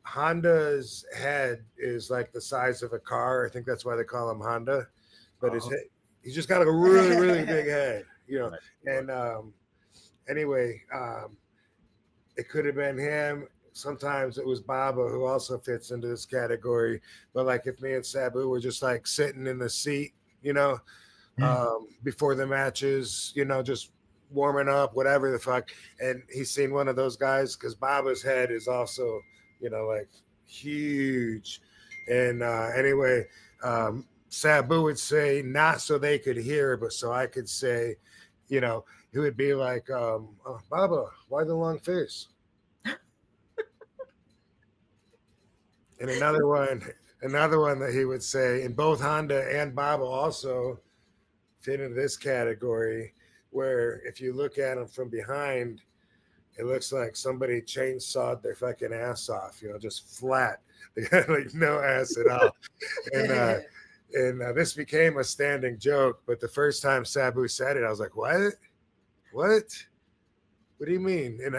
Honda's head is like the size of a car. I think that's why they call him Honda. But his head, he's just got a really, really big head, you know. And anyway, it could have been him. Sometimes it was Baba, who also fits into this category. But like if me and Sabu were just like sitting in the seat, you know, before the matches, you know, just warming up, whatever the fuck. And he's seen one of those guys because Baba's head is also, you know, like huge. And anyway, Sabu would say, not so they could hear, but so I could say, you know, he would be like, Baba, why the long face? And another one that he would say, and both Honda and Baba also fit into this category, where if you look at them from behind, it looks like somebody chainsawed their fucking ass off, you know, just flat. They had like no ass at all. And this became a standing joke. But the first time Sabu said it, I was like, what? What do you mean? And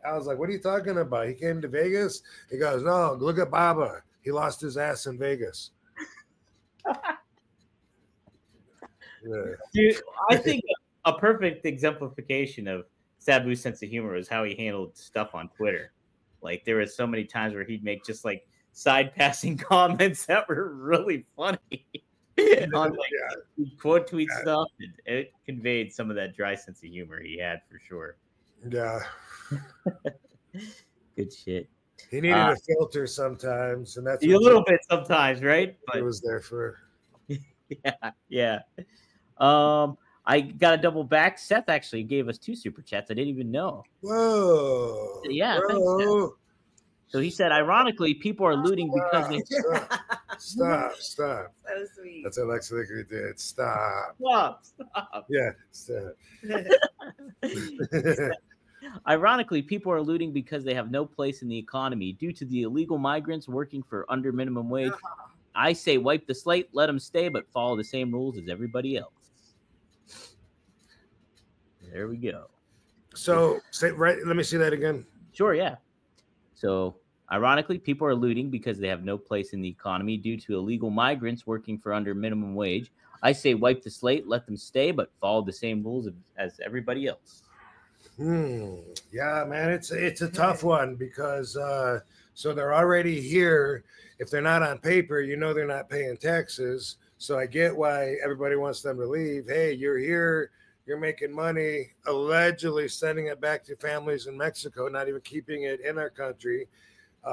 I was like, what are you talking about? He came to Vegas? He goes, no, look at Baba. He lost his ass in Vegas. Yeah. Dude, I think a perfect exemplification of Sabu's sense of humor is how he handled stuff on Twitter. Like there was so many times where he'd make just like side passing comments that were really funny on like quote tweet stuff. It conveyed some of that dry sense of humor he had for sure. Yeah. Good shit. He needed a filter sometimes, and that's a little bit sometimes, right? But it was there for. Yeah. I got to double back. Seth actually gave us 2 super chats. I didn't even know. Whoa. Yeah. Thanks, so he said, ironically, people are looting because they stop. So sweet. That's what Alexa did. Stop. Stop. Yeah. Stop. Ironically, people are looting because they have no place in the economy due to the illegal migrants working for under minimum wage. I say wipe the slate, let them stay, but follow the same rules as everybody else. There we go. So, right. Let me see that again. Sure, yeah. So, ironically, people are looting because they have no place in the economy due to illegal migrants working for under minimum wage. I say wipe the slate, let them stay, but follow the same rules as everybody else. Yeah, man, it's a tough one because so they're already here. If they're not on paper, they're not paying taxes. So I get why everybody wants them to leave. Hey, you're here, you're making money, allegedly sending it back to families in Mexico, not even keeping it in our country,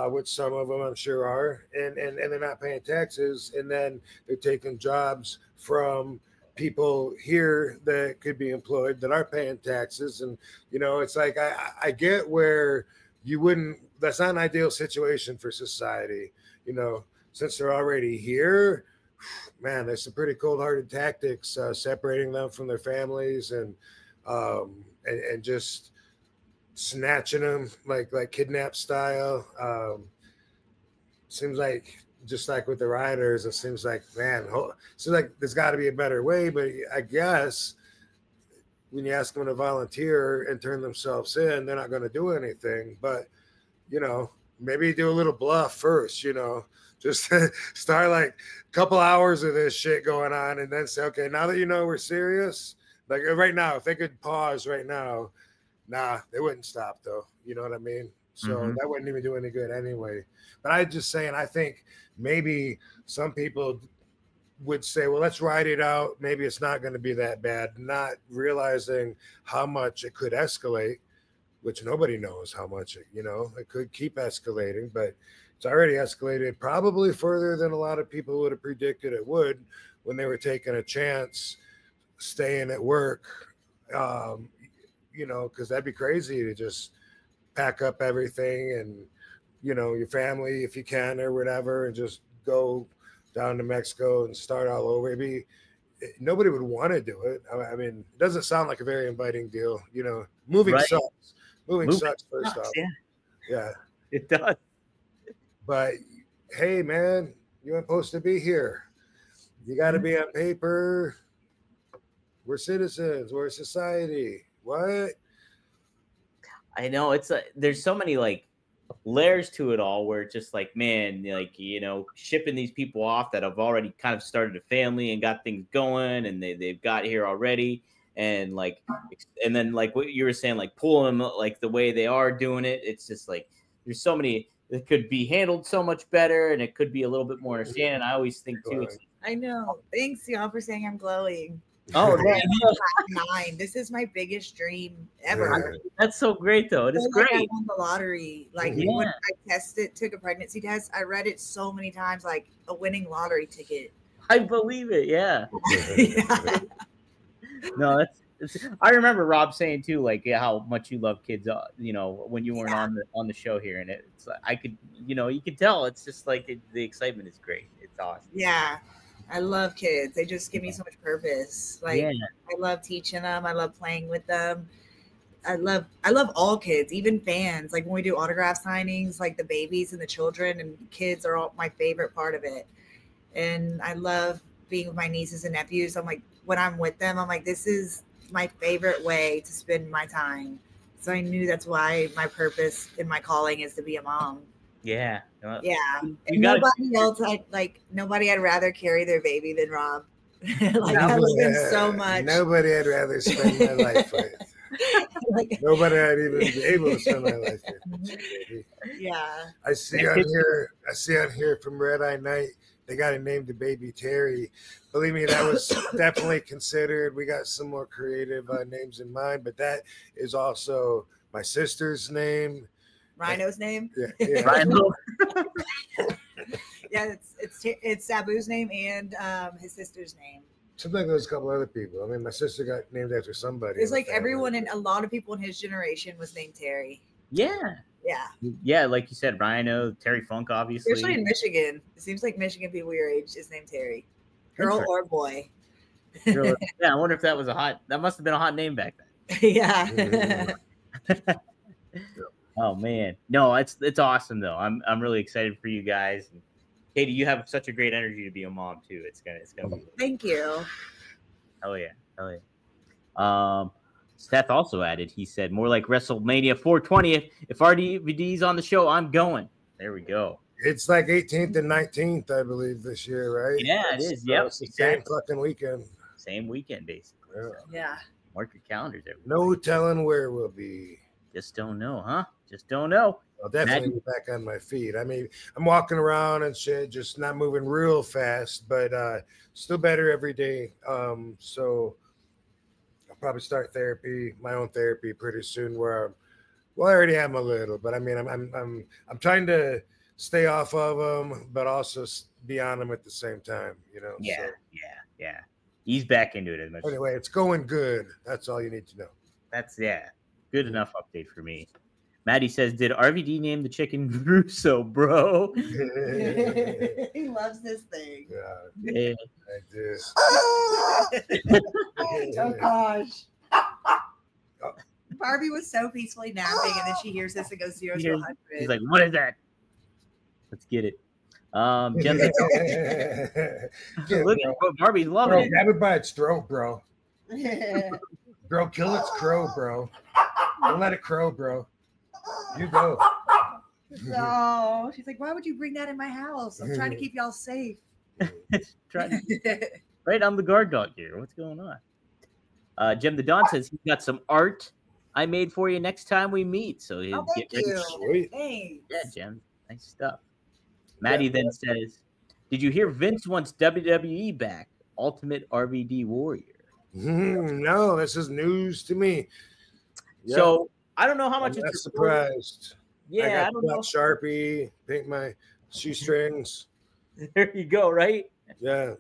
which some of them I'm sure are, and they're not paying taxes, and then they're taking jobs from people here that could be employed that are paying taxes. And it's like I get where you wouldn't, that's not an ideal situation for society, since they're already here. Man, there's some pretty cold-hearted tactics, separating them from their families and just snatching them like kidnap style. Seems like, just like with the rioters, it seems like, man, there's got to be a better way. But I guess when you ask them to volunteer and turn themselves in, they're not going to do anything. But, maybe do a little bluff first, just start like a couple hours of this shit going on and then say, okay, now that we're serious, like right now, if they could pause right now, nah, they wouldn't stop though. You know what I mean? So that wouldn't even do any good anyway. But I just saying, I think maybe some people would say, well, let's ride it out. Maybe it's not going to be that bad, not realizing how much it could escalate, which nobody knows how much it could keep escalating, but it's already escalated probably further than a lot of people would have predicted it would when they were taking a chance staying at work, because that'd be crazy to just pack up everything and, your family, if you can, or whatever, and just go down to Mexico and start all over. Nobody would want to do it. I mean, it doesn't sound like a very inviting deal. Moving Right. sucks. Moving sucks first off. Yeah. It does. But hey, man, you weren't supposed to be here. You got to be on paper. We're citizens. We're a society. What? I know it's there's so many like layers to it all where it's just like, man, like, shipping these people off that have already kind of started a family and got things going and they've got here already. And then like what you were saying, like pulling them like the way they are doing it. It's just like, there's so many, it could be handled so much better and it could be a little bit more understanding. I always think too. I know. Thanks, y'all, for saying I'm glowing. Oh, Nine. This is my biggest dream ever. That's so great, though. It is great. I won the lottery. Like when I took a pregnancy test, I read it so many times, like a winning lottery ticket. I believe it. Yeah. Yeah. No, I remember Rob saying too, like how much you love kids. When you weren't on the show here, and it's like I could, you could tell. It's just like the excitement is great. It's awesome. Yeah. I love kids. They just give me so much purpose. Like I love teaching them. I love playing with them. I love all kids, even fans. Like when we do autograph signings, like the babies and the children and kids are all my favorite part of it. And I love being with my nieces and nephews. I'm like, when I'm with them, I'm like, this is my favorite way to spend my time. So I knew that's why my purpose in my calling is to be a mom. Yeah. Yeah. And nobody I'd rather carry their baby than Rob. Like I love him so much. Nobody I'd rather spend my life with. Nobody I'd even be able to spend my life with. Yeah. I see on here from Red Eye Night, they got to name the baby Terry. Believe me, that was definitely considered. We got some more creative names in mind, but that is also my sister's name. Rhino's name? Yeah. Rhino. Yeah, it's Sabu's name and his sister's name. Sometimes there's a couple other people. I mean, my sister got named after somebody. It's like everyone and a lot of people in his generation was named Terry. Yeah. Yeah. Yeah, like you said, Rhino, Terry Funk, obviously. Especially in Michigan. It seems like Michigan people your age is named Terry. Girl or boy. Yeah, I wonder if that must have been a hot name back then. Yeah. Oh man, no, it's awesome though. I'm really excited for you guys. And Katie, you have such a great energy to be a mom too. It's gonna be Thank you. hell yeah. Seth also added. He said more like WrestleMania 420. If RVD's on the show, I'm going. There we go. It's like 18th and 19th, I believe, this year, right? Yeah, it is. Yep, It's the exactly. same fucking weekend. Same weekend, basically. Yeah. So Yeah. mark your calendars. Everybody. No telling where we'll be. Just don't know, huh? Just don't know. I'll definitely be back on my feet. I mean, I'm walking around and shit, just not moving real fast, but still better every day. So I'll probably start my own therapy pretty soon. I already am a little, but I mean, I'm trying to stay off of them, but also be on them at the same time. You know. Yeah, so. yeah. He's back into it as much. Anyway, it's going good. That's all you need to know. That's good enough update for me. Maddie says, "Did RVD name the chicken Russo, bro?" He loves this thing. Yeah, I do. Oh gosh. Barbie was so peacefully napping, and then she hears this and goes 0 to 100. He's like, "What is that? Let's get it." Jen, look at Barbie's loving Bro, it. grab it by its throat, bro. Bro, kill its crow, bro. Don't let it crow, bro. You go. No, she's like, why would you bring that in my house? I'm trying to keep y'all safe. Right, I'm the guard dog here. What's going on? Jim the Don says he's got some art I made for you next time we meet. So Oh, get thank ready. you. Sweet. Thanks. Yeah, Jim, nice stuff. Maddie then says, "Did you hear Vince wants WWE back? Ultimate RVD Warrior." No, this is news to me. Yeah. So I don't know how much I'm not it's surprised. Yeah, I got don't know. Sharpie, paint my shoestrings. There you go, right? Yeah.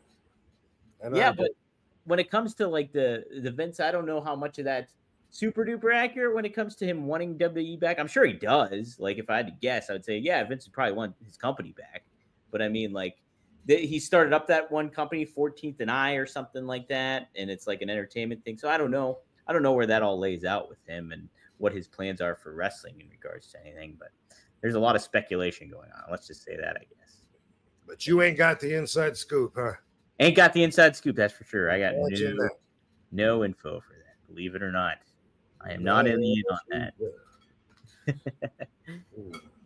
Yeah, but when it comes to like the Vince, I don't know how much of that's super duper accurate when it comes to him wanting WWE back. I'm sure he does. Like if I had to guess, I would say, yeah, Vince would probably want his company back. But I mean, like he started up that one company, 14th and I or something like that, and it's like an entertainment thing. So I don't know. I don't know where that all lays out with him and what his plans are for wrestling in regards to anything. But there's a lot of speculation going on. Let's just say that, I guess. But you ain't got the inside scoop, huh? Ain't got the inside scoop, that's for sure. I got You know. no info for that. Believe it or not. I am not in the in on that.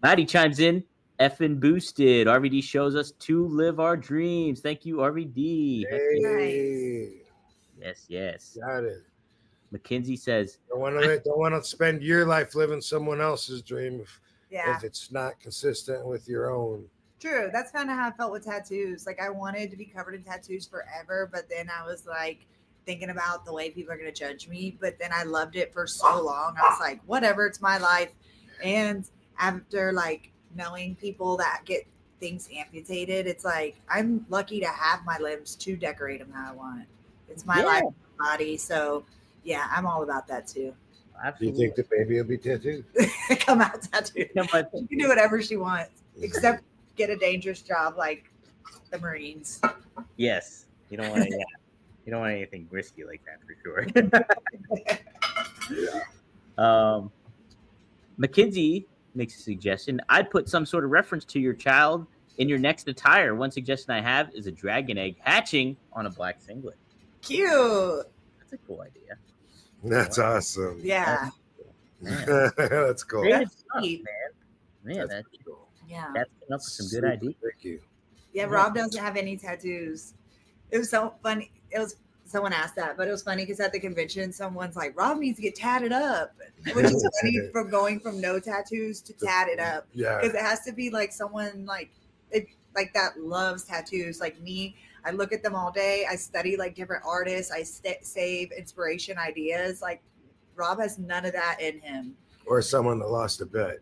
Maddie chimes in. Effing boosted. RVD shows us to live our dreams. Thank you, RVD. Hey. Yes. Got it. Mackenzie says, Don't want to spend your life living someone else's dream Yeah. if it's not consistent with your own. True. That's kind of how I felt with tattoos. Like I wanted to be covered in tattoos forever, but then I was like thinking about the way people are going to judge me. But then I loved it for so long. I was like, whatever, it's my life. And after like knowing people that get things amputated, it's like I'm lucky to have my limbs to decorate them how I want. It's my life, my body. So yeah, I'm all about that too. absolutely. Do you think the baby will be tattooed? Come out tattooed. Yeah, but She can do whatever she wants, except get a dangerous job like the Marines. yes, you don't want to. You don't want anything risky like that for sure. Mackenzie makes a suggestion. I'd put some sort of reference to your child in your next attire. One suggestion I have is a dragon egg hatching on a black singlet. Cute. That's a cool idea. That's awesome. Yeah. That's cool. Creative stuff, Neat. man. That's cool. Yeah. That's coming up with some good ideas. Thank you. Yeah, Rob doesn't have any tattoos. It was so funny. Someone asked that, but it was funny because at the convention, someone's like, Rob needs to get tatted up, which is funny from going from no tattoos to tatted up. Yeah. Because it has to be like someone like that loves tattoos. Like me, I look at them all day. I study like different artists. I save inspiration ideas. Like Rob has none of that in him. Or someone that lost a bet.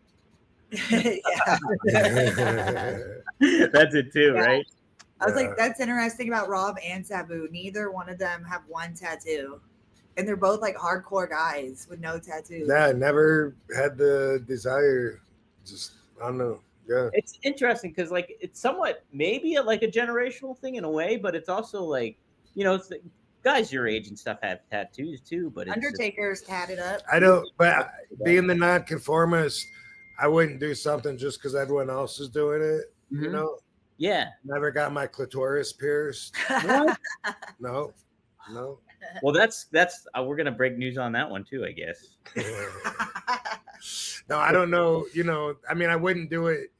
Yeah. That's it too, Yeah. right? I was like, that's interesting about Rob and Sabu. Neither one of them have one tattoo. And they're both like hardcore guys with no tattoos. Yeah, I never had the desire. Just, I don't know. Yeah. It's interesting because like it's somewhat maybe like a generational thing in a way, but it's also like, you know, it's guys your age and stuff have tattoos too, but it's Undertaker's tatted up. I don't, but being the nonconformist, I wouldn't do something just because everyone else is doing it. You know? Yeah. Never got my clitoris pierced. What? No. Well, that's we're gonna break news on that one too, I guess. No, I don't know. You know, I mean, I wouldn't do it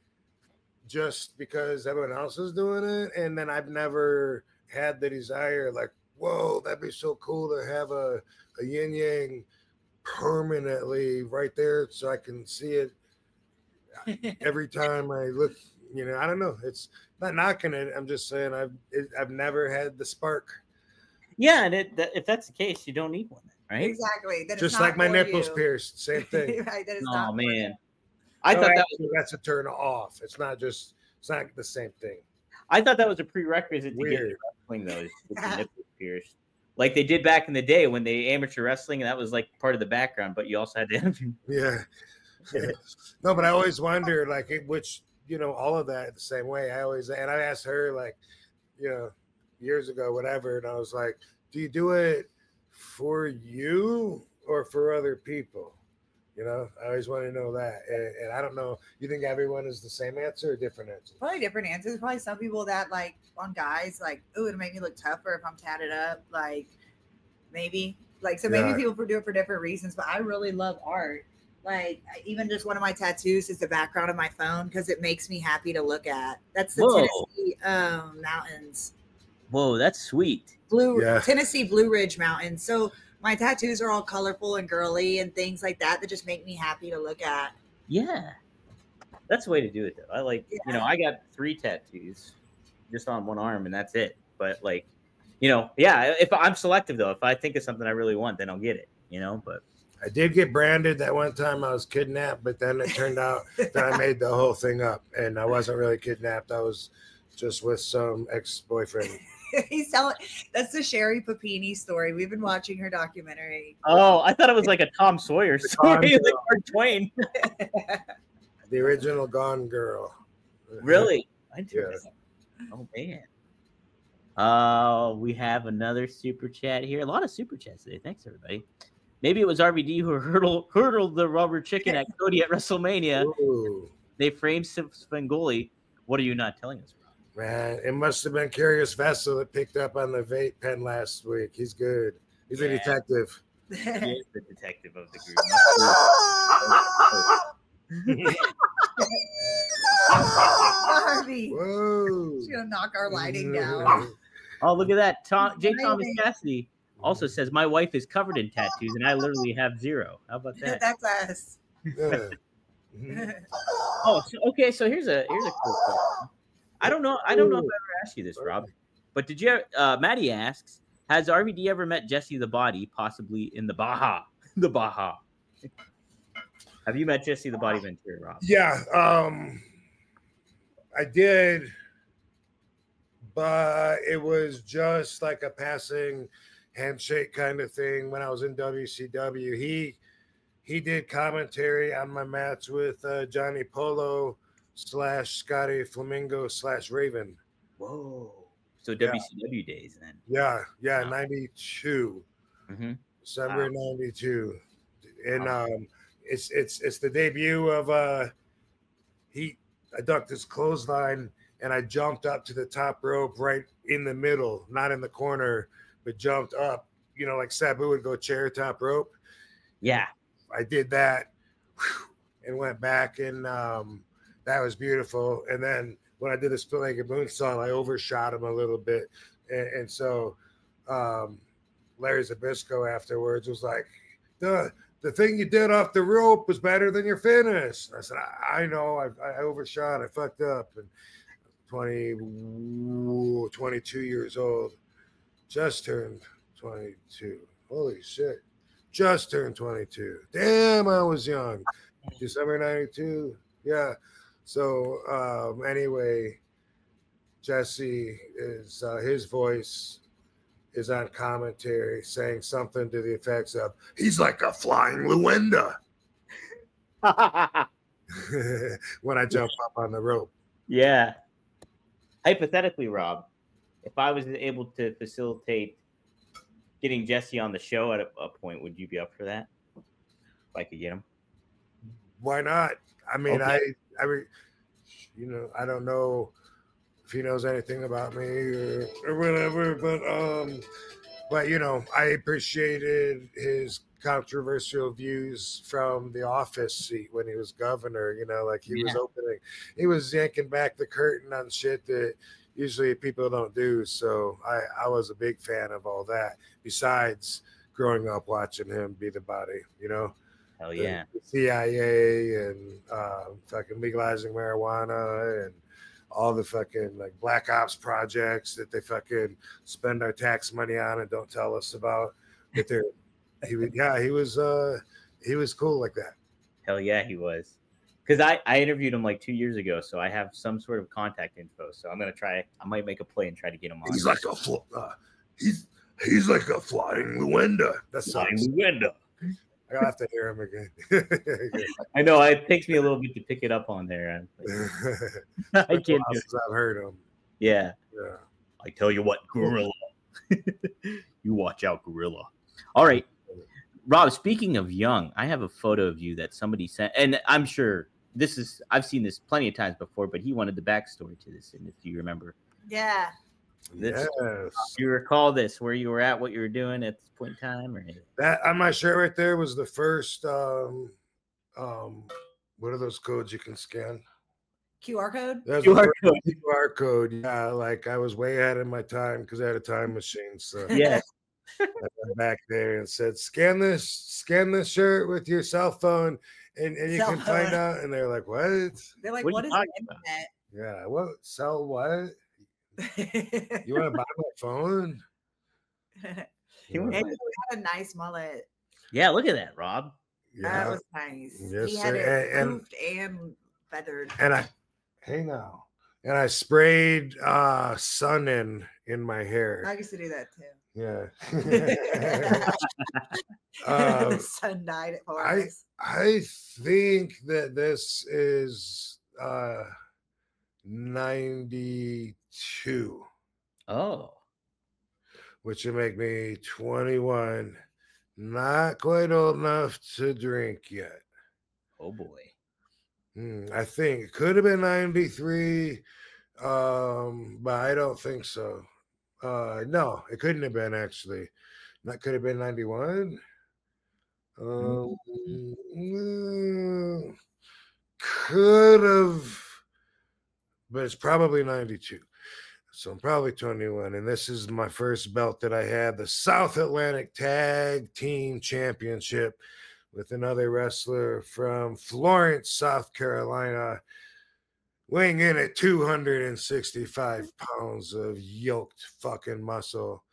just because everyone else is doing it, and then I've never had the desire, like, whoa, that'd be so cool to have a yin yang permanently right there, so I can see it every time I look. You know, I don't know. It's not knocking it. I'm just saying I've never had the spark. Yeah, and if that's the case, you don't need one, then, right? Exactly. That Just like my nipples pierced, same thing. Right. That is Oh not man, I thought that actually, that's a turn off. It's not the same thing. I thought that was a prerequisite to get into wrestling, though, is with the nipples pierced. Like they did back in the day when they amateur wrestling, and that was like part of the background, but you also had to Yeah. No, but I always wonder, like, which, you know, all of that the same way. I asked her, like, you know, years ago, whatever, and I was like, do you do it for you or for other people? You know, I always want to know that. And I don't know, you think everyone is the same answer or different answer? Probably different answers. Probably some people that, like, on guys, like, oh, it'll make me look tougher if I'm tatted up. Like, maybe. Like, so maybe people do it for different reasons, but I really love art. Like, even just one of my tattoos is the background of my phone because it makes me happy to look at. That's the Tennessee mountains. Whoa, that's sweet. Tennessee Blue Ridge Mountains. So my tattoos are all colorful and girly and things like that just make me happy to look at. Yeah. That's the way to do it, though. I like, you know, I got 3 tattoos just on one arm, and that's it. But, like, you know, yeah, if I'm selective, though. If I think of something I really want, then I'll get it, you know, but. I did get branded that one time I was kidnapped, but then it turned out that I made the whole thing up, and I wasn't really kidnapped. I was just with some ex-boyfriend. He's telling that's the Sherry Papini story. We've been watching her documentary. Oh, I thought it was like a Tom Sawyer story, like Mark Twain. The original Gone Girl. Really? Interesting. Yeah. Oh man. We have another super chat here. A lot of super chats today. Thanks, everybody. Maybe it was RVD who hurdled the rubber chicken at Cody at WrestleMania. Ooh. They framed Svengoli. What are you not telling us, Rob? Man, it must have been Curious Vessel that picked up on the vape pen last week. He's good. He's a detective. He is the detective of the group. Harvey. Whoa. She's going to knock our lighting down. Oh, look at that. J. Thomas Cassidy also says, my wife is covered in tattoos, and I literally have 0. How about that? That's us. Yeah. Oh, okay. So here's a cool question. I don't know if I ever asked you this, Rob, but did you? Maddie asks, has RVD ever met Jesse the Body, possibly in the Baja? The Baja. Have you met Jesse the Body Ventura, Rob? Yeah, I did, but it was just like a passing handshake kind of thing when I was in WCW. He did commentary on my match with Johnny Polo / Scotty Flamingo / Raven. Whoa! So WCW days then. Yeah, Wow. 92, December 92, and it's the debut of I ducked his clothesline and I jumped up to the top rope right in the middle, not in the corner, but jumped up. You know, like Sabu would go chair top rope. Yeah. I did that and went back, and that was beautiful. And then when I did the split-legged moonsault, I overshot him a little bit. And so Larry Zbyszko afterwards was like, the thing you did off the rope was better than your finish. I said, I know, I overshot, I fucked up. And 22 years old, just turned 22. Holy shit. Just turned 22. Damn, I was young. December 92. Yeah. So anyway, Jesse is his voice is on commentary saying something to the effects of, he's like a flying Luenda. When I jump up on the rope. Yeah. Hypothetically, Rob, if I was able to facilitate getting Jesse on the show at a point. Would you be up for that? If I could get him. Why not? I mean, Okay. you know, I don't know if he knows anything about me or whatever, but you know, I appreciated his controversial views from the office seat when he was governor. You know, like he was yanking back the curtain on shit that usually people don't do. So I was a big fan of all that. Besides growing up watching him be the body, you know. Hell yeah. The CIA and fucking legalizing marijuana and all the fucking like black ops projects that they fucking spend our tax money on and don't tell us about. But he was cool like that. Hell yeah, he was. Because I interviewed him like 2 years ago, so I have some sort of contact info. So I'm gonna try. I might make a play and try to get him on. He's like he's like a flying window. That's flying window. I'll have to hear him again. I know it takes me a little bit to pick it up on there. I can't do it. I've heard him. Yeah. Yeah. I tell you what, Gorilla. You watch out, Gorilla. All right. Rob, speaking of young, I have a photo of you that somebody sent, and I'm sure I've seen this plenty of times before, but he wanted the backstory to this, and if you remember. Yeah. Yes. Do you recall this, where you were at, what you were doing at this point in time? Or that on my shirt right there was the first what are those codes you can scan? QR code? QR code. Yeah, like I was way ahead of my time because I had a time machine. So yeah. I went back there and said, scan this shirt with your cell phone and you can find out. And they're like, what? They're like, what is the internet? Yeah, what? Sell what? You want to buy my phone? He had a nice mullet. Yeah, look at that, Rob. Yeah. That was nice. Yes, he had it poofed and feathered. And I sprayed sun in my hair. I used to do that too. Yeah. The sun dyed it for us. I think that this is 92. Oh. Which would make me 21. Not quite old enough to drink yet. Oh boy. I think it could have been 93, but I don't think so. No, it couldn't have been actually. That could have been 91. Could have, but it's probably 92. So I'm probably 21. And this is my first belt that I had, the South Atlantic Tag Team Championship with another wrestler from Florence, South Carolina, weighing in at 265 pounds of yoked fucking muscle,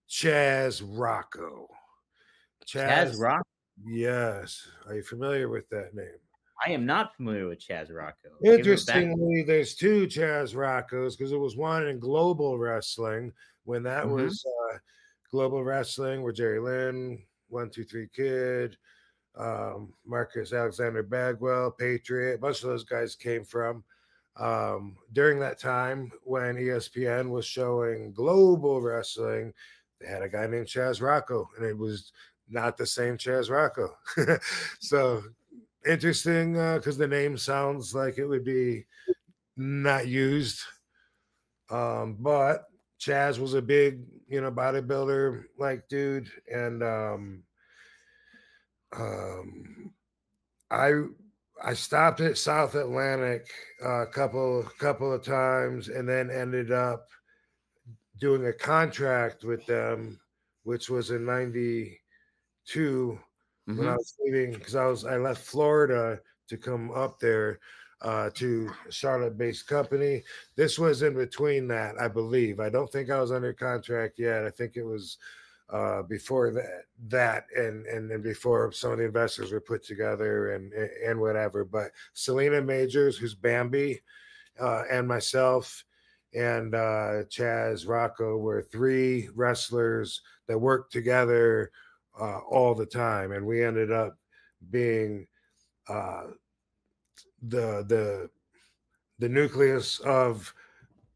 Chaz Rocco. Chaz Rocco? Yes. Are you familiar with that name? I am not familiar with Chaz Rocco. Interestingly, there's two Chaz Roccos because there was one in Global Wrestling when that was Global Wrestling where Jerry Lynn, 1-2-3 Kid, Marcus Alexander Bagwell, Patriot, a bunch of those guys came from. During that time when ESPN was showing Global Wrestling, they had a guy named Chaz Rocco, and it was not the same Chaz Rocco. So interesting because the name sounds like it would be not used. But Chaz was a big, bodybuilder like dude. And I stopped at South Atlantic a couple of times and then ended up doing a contract with them, which was in 92 when I was leaving because I left Florida to come up there to a Charlotte-based company. This was in between that, I believe. I don't think I was under contract yet. I think it was before that and before some of the investors were put together and whatever. But Selena Majors, who's Bambi, and myself and Chaz Rocco were three wrestlers that worked together all the time, and we ended up being the nucleus of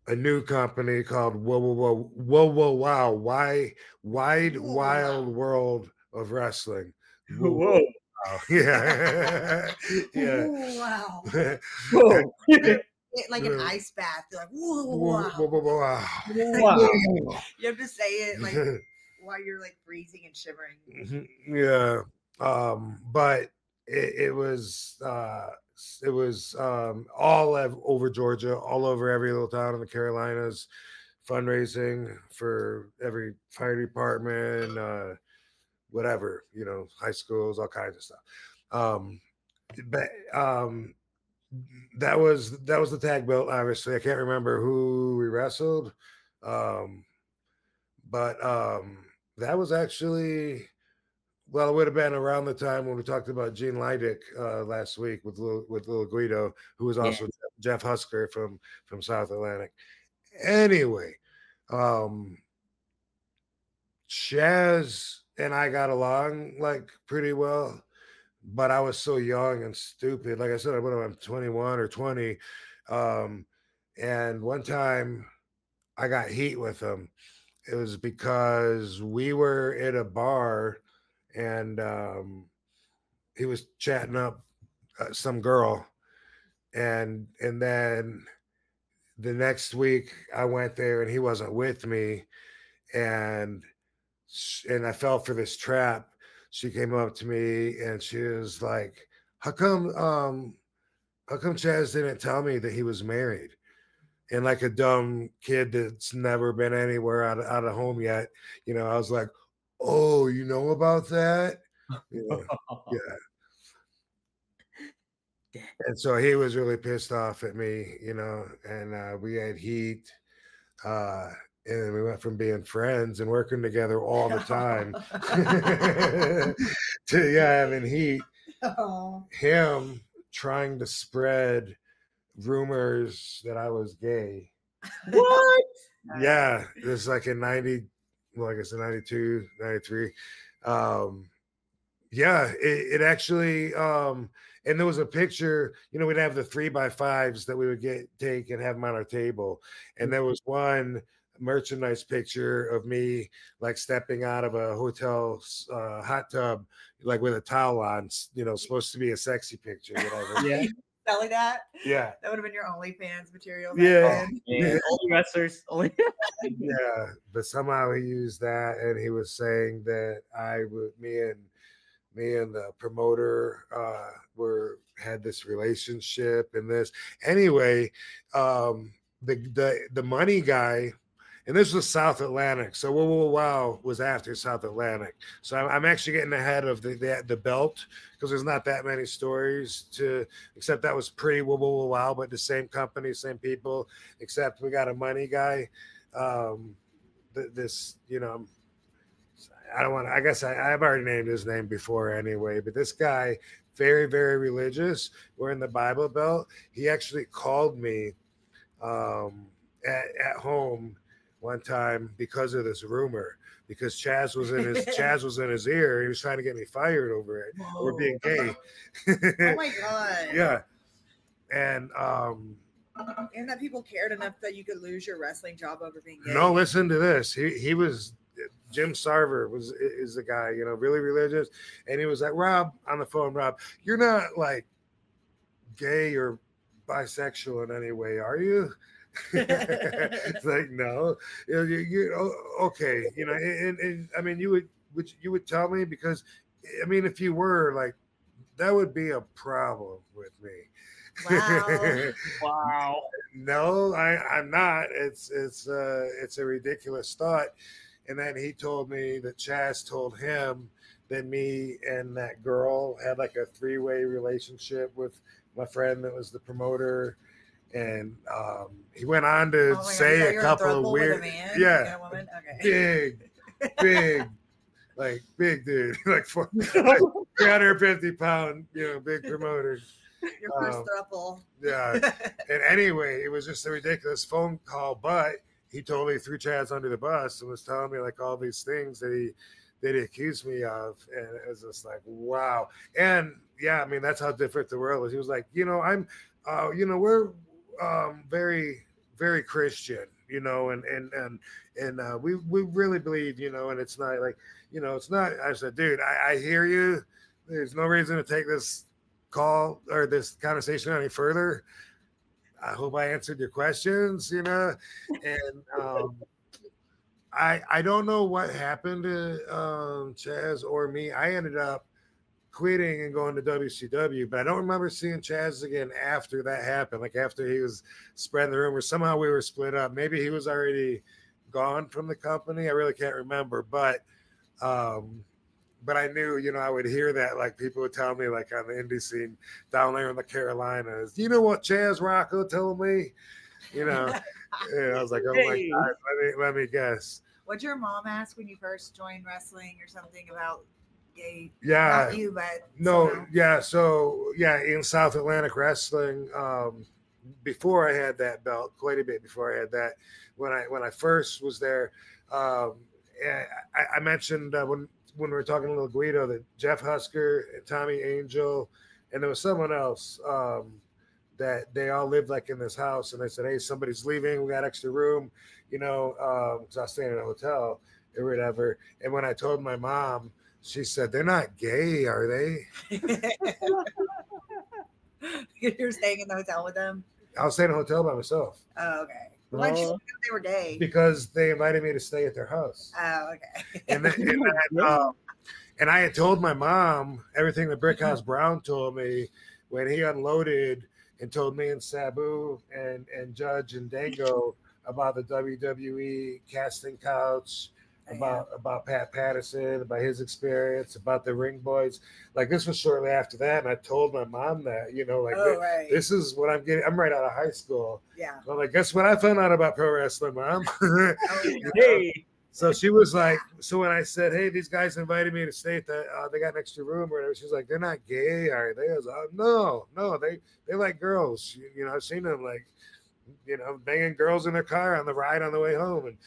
a new company called Whoa Wow, Wide Wild World of Wrestling. Whoa. Wow. Yeah. Yeah. Wow. Whoa. Like an ice bath. You're like, whoa, wow. Wow. Wow. You have to say it like while you're like freezing and shivering. Yeah. But it was all over Georgia, all over every little town in the Carolinas, fundraising for every fire department, whatever, high schools, all kinds of stuff. But that was the tag belt. Obviously, I can't remember who we wrestled, but that was actually. Well, it would have been around the time when we talked about Gene Leidick last week with little Guido, who was also Jeff Husker from South Atlantic. Anyway, Chaz and I got along like pretty well, but I was so young and stupid. Like I said, I'm 21 or 20, and one time I got heat with him. It was because we were at a bar. And he was chatting up some girl, and then the next week I went there and he wasn't with me, and I fell for this trap. She came up to me and she was like, how come Chaz didn't tell me that he was married?" And like a dumb kid that's never been anywhere out of home yet, I was like, "Oh, you know about that?" Yeah. And so he was really pissed off at me, and we had heat. And we went from being friends and working together all the time to having heat. Him trying to spread rumors that I was gay. What? Yeah, it was like in 90, well, I guess in 92, 93. Yeah, it actually, and there was a picture, we'd have the 3x5s that we would take and have them on our table. And there was one merchandise picture of me like stepping out of a hotel hot tub, like with a towel on, supposed to be a sexy picture, whatever. Yeah. Selling that? Yeah. That would have been your OnlyFans material. Yeah. Only wrestlers. Only. Yeah. But somehow he used that, and he was saying that me and the promoter had this relationship and this. Anyway, the money guy, and this was South Atlantic. So Wow was after South Atlantic. So I'm actually getting ahead of the belt, because there's not that many stories except that was pre Wow, but the same company, same people, except we got a money guy. I don't want to, I guess I've already named his name before anyway, but this guy, very, very religious. We're in the Bible Belt. He actually called me at home one time because of this rumor, because Chaz was in his ear. He was trying to get me fired over it. Whoa. We're being gay. Oh my God. Yeah. And that people cared enough that you could lose your wrestling job over being gay. no, listen to this. He was Jim Sarver is the guy, really religious. And he was like, "Rob," on the phone, "Rob, you're not like gay or bisexual in any way, are you?" It's like, "No." You okay, and I mean, you would tell me, because I mean, if you were, like, that would be a problem with me. Wow. Wow. No, I'm not. It's a ridiculous thought. And then he told me that Chaz told him that me and that girl had like a 3-way relationship with my friend that was the promoter. And he went on to say a couple of weird, big, like big dude, like 350-pound, big promoter. Your first throuple. Yeah. And anyway, it was just a ridiculous phone call, but he totally threw Chaz under the bus and was telling me like all these things that he accused me of. And it was just like, wow. And yeah, I mean, that's how different the world is. He was like, we're very, very Christian, you know, and we really believe, you know, and it's not like, you know, it's not. I said, dude, I hear you. There's no reason to take this call or this conversation any further. I hope I answered your questions, you know, and I don't know what happened to Chaz or me. I ended up quitting and going to WCW, but I don't remember seeing Chaz again after that happened. Like after he was spreading the rumor, somehow we were split up. Maybe he was already gone from the company. I really can't remember, but I knew, you know, I would hear that, like people would tell me, like on the indie scene down there in the Carolinas, you know what Chaz Rocco told me, you know, and I was like, oh my God, let me guess. What'd your mom ask when you first joined wrestling or something about gay? Yeah, not you, but no, somehow. yeah. So yeah, in South Atlantic wrestling, before I had that belt, quite a bit before I had that, when I first was there, I mentioned when we were talking to Little Guido that Jeff Husker and Tommy Angel, and there was someone else that they all lived like in this house, and they said, hey, somebody's leaving, we got extra room, you know, because I was staying in a hotel or whatever. And when I told my mom, she said, they're not gay, are they? You're staying in the hotel with them? I was staying in a hotel by myself. Oh, okay. Why'd you know they were gay? Because they invited me to stay at their house. Oh, okay. And I had told my mom everything that Brickhouse Brown told me when he unloaded and told me and Sabu and Judge and Dango about the WWE casting couch, about Pat Patterson, about his experience, about the Ring Boys. Like this was shortly after that, and I told my mom that, you know, like this is what I'm getting. I'm right out of high school. Yeah. I'm like, guess what I found out about pro wrestling, Mom? Hey. So she was like, so when I said, hey, these guys invited me to stay at the, they got an extra room or whatever, she's like, they're not gay, are they? I was like, no, they like girls. You know, I've seen them like, you know, banging girls in their car on the ride on the way home. And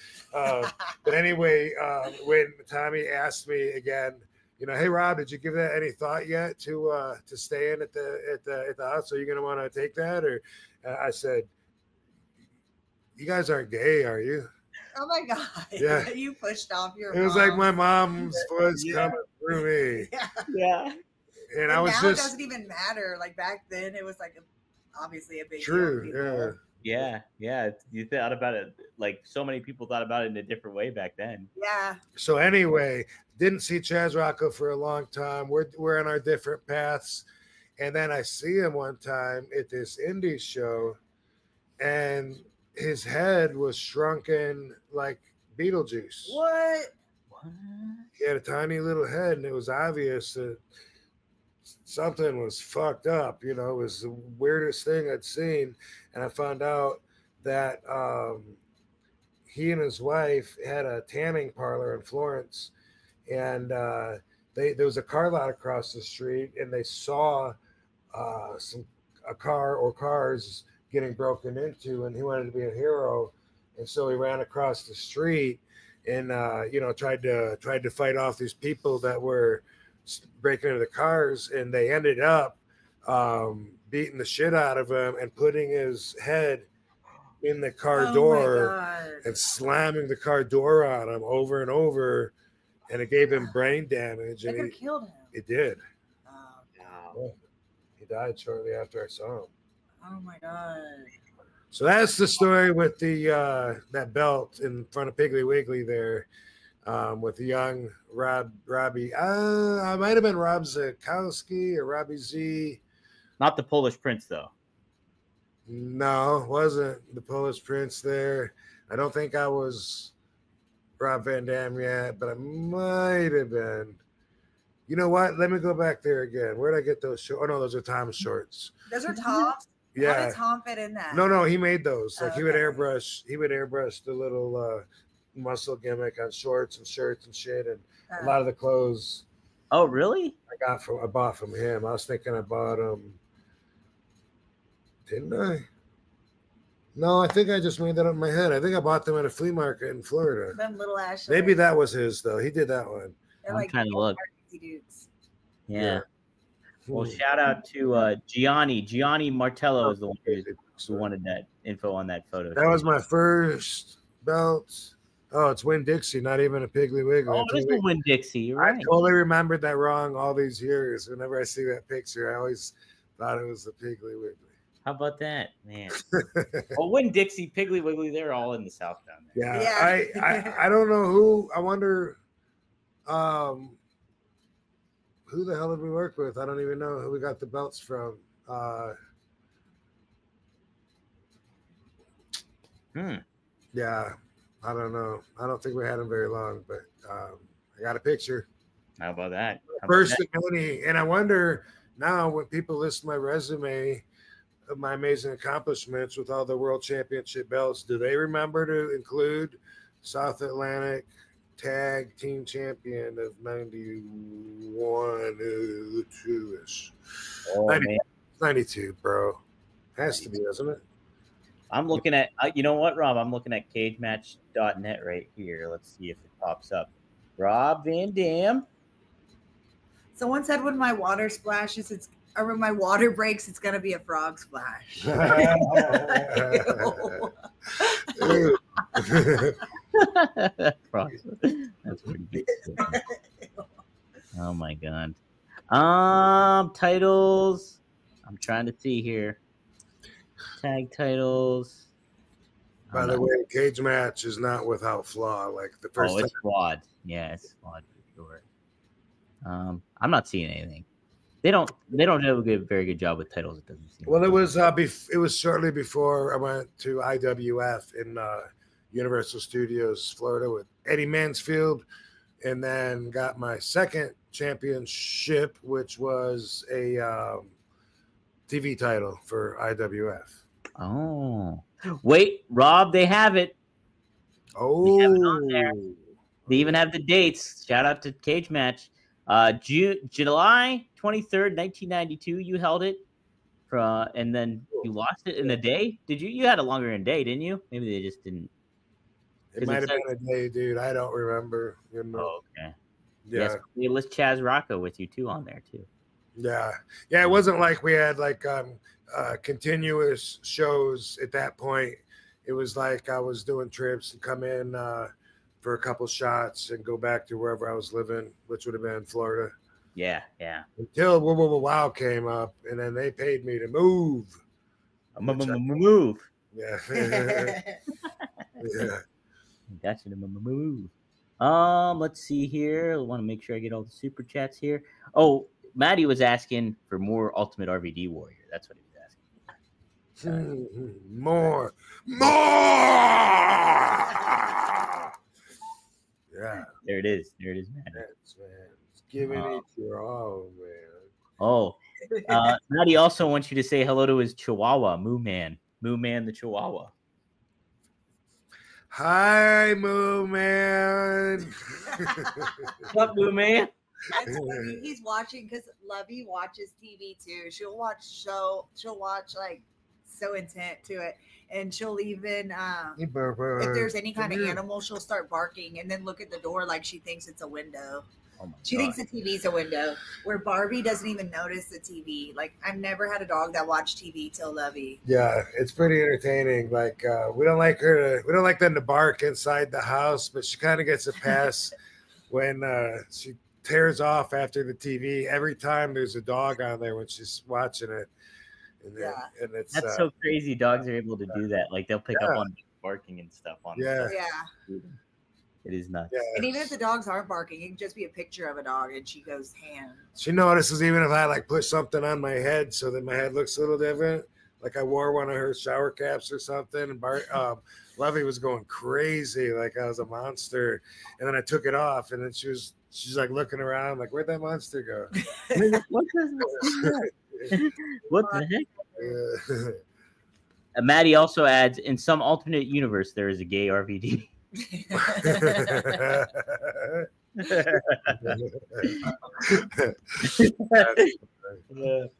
but anyway, when Tommy asked me again, you know, hey Rob, did you give that any thought yet to staying at the house? Are you gonna want to take that? Or I said, you guys aren't gay, are you? Oh my God. Yeah. You pushed off your It was like my mom's voice coming through me. Yeah. And I was now just, it doesn't even matter. Like back then it was like obviously a big true. deal. Yeah. Yeah. You thought about it like so many people thought about it in a different way back then. Yeah. So anyway, didn't see Chaz Rocco for a long time. We're on our different paths. And then I see him one time at this indie show, and his head was shrunken like Beetlejuice. What? He had a tiny little head, and it was obvious that something was fucked up. You know, it was the weirdest thing I'd seen. And I found out that he and his wife had a tanning parlor in Florence, and there was a car lot across the street, and they saw a car or cars getting broken into, and he wanted to be a hero, and so he ran across the street and you know, tried to fight off these people that were breaking into the cars, and they ended up beating the shit out of him and putting his head in the car door and slamming the car door on him over and over, and it gave him brain damage. It And could have killed him. it did. Oh. Yeah. He died shortly after I saw him. Oh my God. So that's the story with the that belt in front of Piggly Wiggly there, with the young Robbie. I might have been Rob Zakowski or Robbie Z. Not the Polish Prince though. No, wasn't the Polish Prince there. I don't think I was Rob Van Dam yet, but I might have been. You know what? Let me go back there again. Where'd I get those shorts? Oh no, those are Tom's shorts. Those are tops. Yeah. How did Tom fit in that? No, he made those. Like he would okay. airbrush the little muscle gimmick on shorts and shirts and shit, and a lot of the clothes. Oh, really? I bought from him. I was thinking I bought them. Didn't I? No, I think I just made that up in my head. I think I bought them at a flea market in Florida. Them little ass. Maybe that was his though. He did that one. They're I'm like trying to look. dudes. Yeah. Well, shout out to Gianni. Gianni Martello is the one who who wanted that info on that photo. That was my first belt. Oh, it's Win Dixie, not even a Piggly Wiggly. Oh, this will win Dixie. You're right. I totally remembered that wrong all these years. Whenever I see that picture, I always thought it was the Piggly Wiggly. How about that, man? Well, Win Dixie, Piggly Wiggly, they're all in the South down there. Yeah. I don't know who. I wonder who the hell did we work with? I don't even know who we got the belts from. Yeah, I don't know. I don't think we had them very long, but I got a picture. How about that? First of many, and I wonder now when people list my resume of my amazing accomplishments with all the world championship belts, do they remember to include South Atlantic tag team champion of 91, 2-ish. Oh, 92, bro. Has to be, doesn't it? I'm looking at, you know what, Rob? I'm looking at cagematch.net right here. Let's see if it pops up. Rob Van Dam. Someone said when my water splashes, or when my water breaks, it's going to be a frog splash. That's pretty good. Oh my god. Titles. I'm trying to see here. Tag titles. By the way, cage match is not without flaw. Like the first. Oh, it's flawed. Yeah, it's flawed for sure. I'm not seeing anything. They don't do a very good job with titles. It doesn't seem. Well, it was shortly before I went to IWF in Universal Studios, Florida, with Eddie Mansfield, and then got my second championship, which was a TV title for IWF. Oh, wait, Rob, they have it. Oh, they have it on there. They even have the dates. Shout out to Cage Match. July 23rd, 1992, you held it. And then you lost it in a day. Did you? You had a longer in a day, didn't you? Maybe they just didn't. It might have been a day, dude. I don't remember. You know. Oh, okay. Yeah. Yes, list Chaz Rocco with you too on there too. Yeah. It wasn't like we had like continuous shows at that point. It was like I was doing trips and come in for a couple shots and go back to wherever I was living, which would have been Florida. Yeah. Until Wow came up, and then they paid me to move. Move. Yeah. Yeah. Got you to move. Let's see here. I want to make sure I get all the super chats here. Oh, Maddie was asking for more Ultimate RVD Warrior. That's what he was asking. More. Yeah. There it is, Maddie. That's, man. It's giving it your all, man. Oh, Maddie also wants you to say hello to his Chihuahua, Moo Man the Chihuahua. Hi, Moo Man. What's up, Moo Man? He's watching because Lovey watches TV too. She'll watch like so intent to it, and she'll even if there's any kind of animal, she'll start barking and then look at the door like she thinks it's a window. She thinks the TV's a window, where Barbie doesn't even notice the TV. Like, I've never had a dog that watched TV till Lovey. Yeah, it's pretty entertaining. Like, we don't like them to bark inside the house, but she kind of gets a pass when she tears off after the TV every time there's a dog on there when she's watching it. And then, and it's that's so crazy. Dogs are able to do that. Like, they'll pick up on barking and stuff on. Yeah. It is nuts. Yeah. And even if the dogs aren't barking, it can just be a picture of a dog, and she goes ham. She notices even if I like put something on my head so that my head looks a little different. Like I wore one of her shower caps or something, and Lovey was going crazy, like I was a monster. And then I took it off, and then she's like looking around, like, where'd that monster go? What the heck? Yeah. Maddie also adds, in some alternate universe, there is a gay RVD.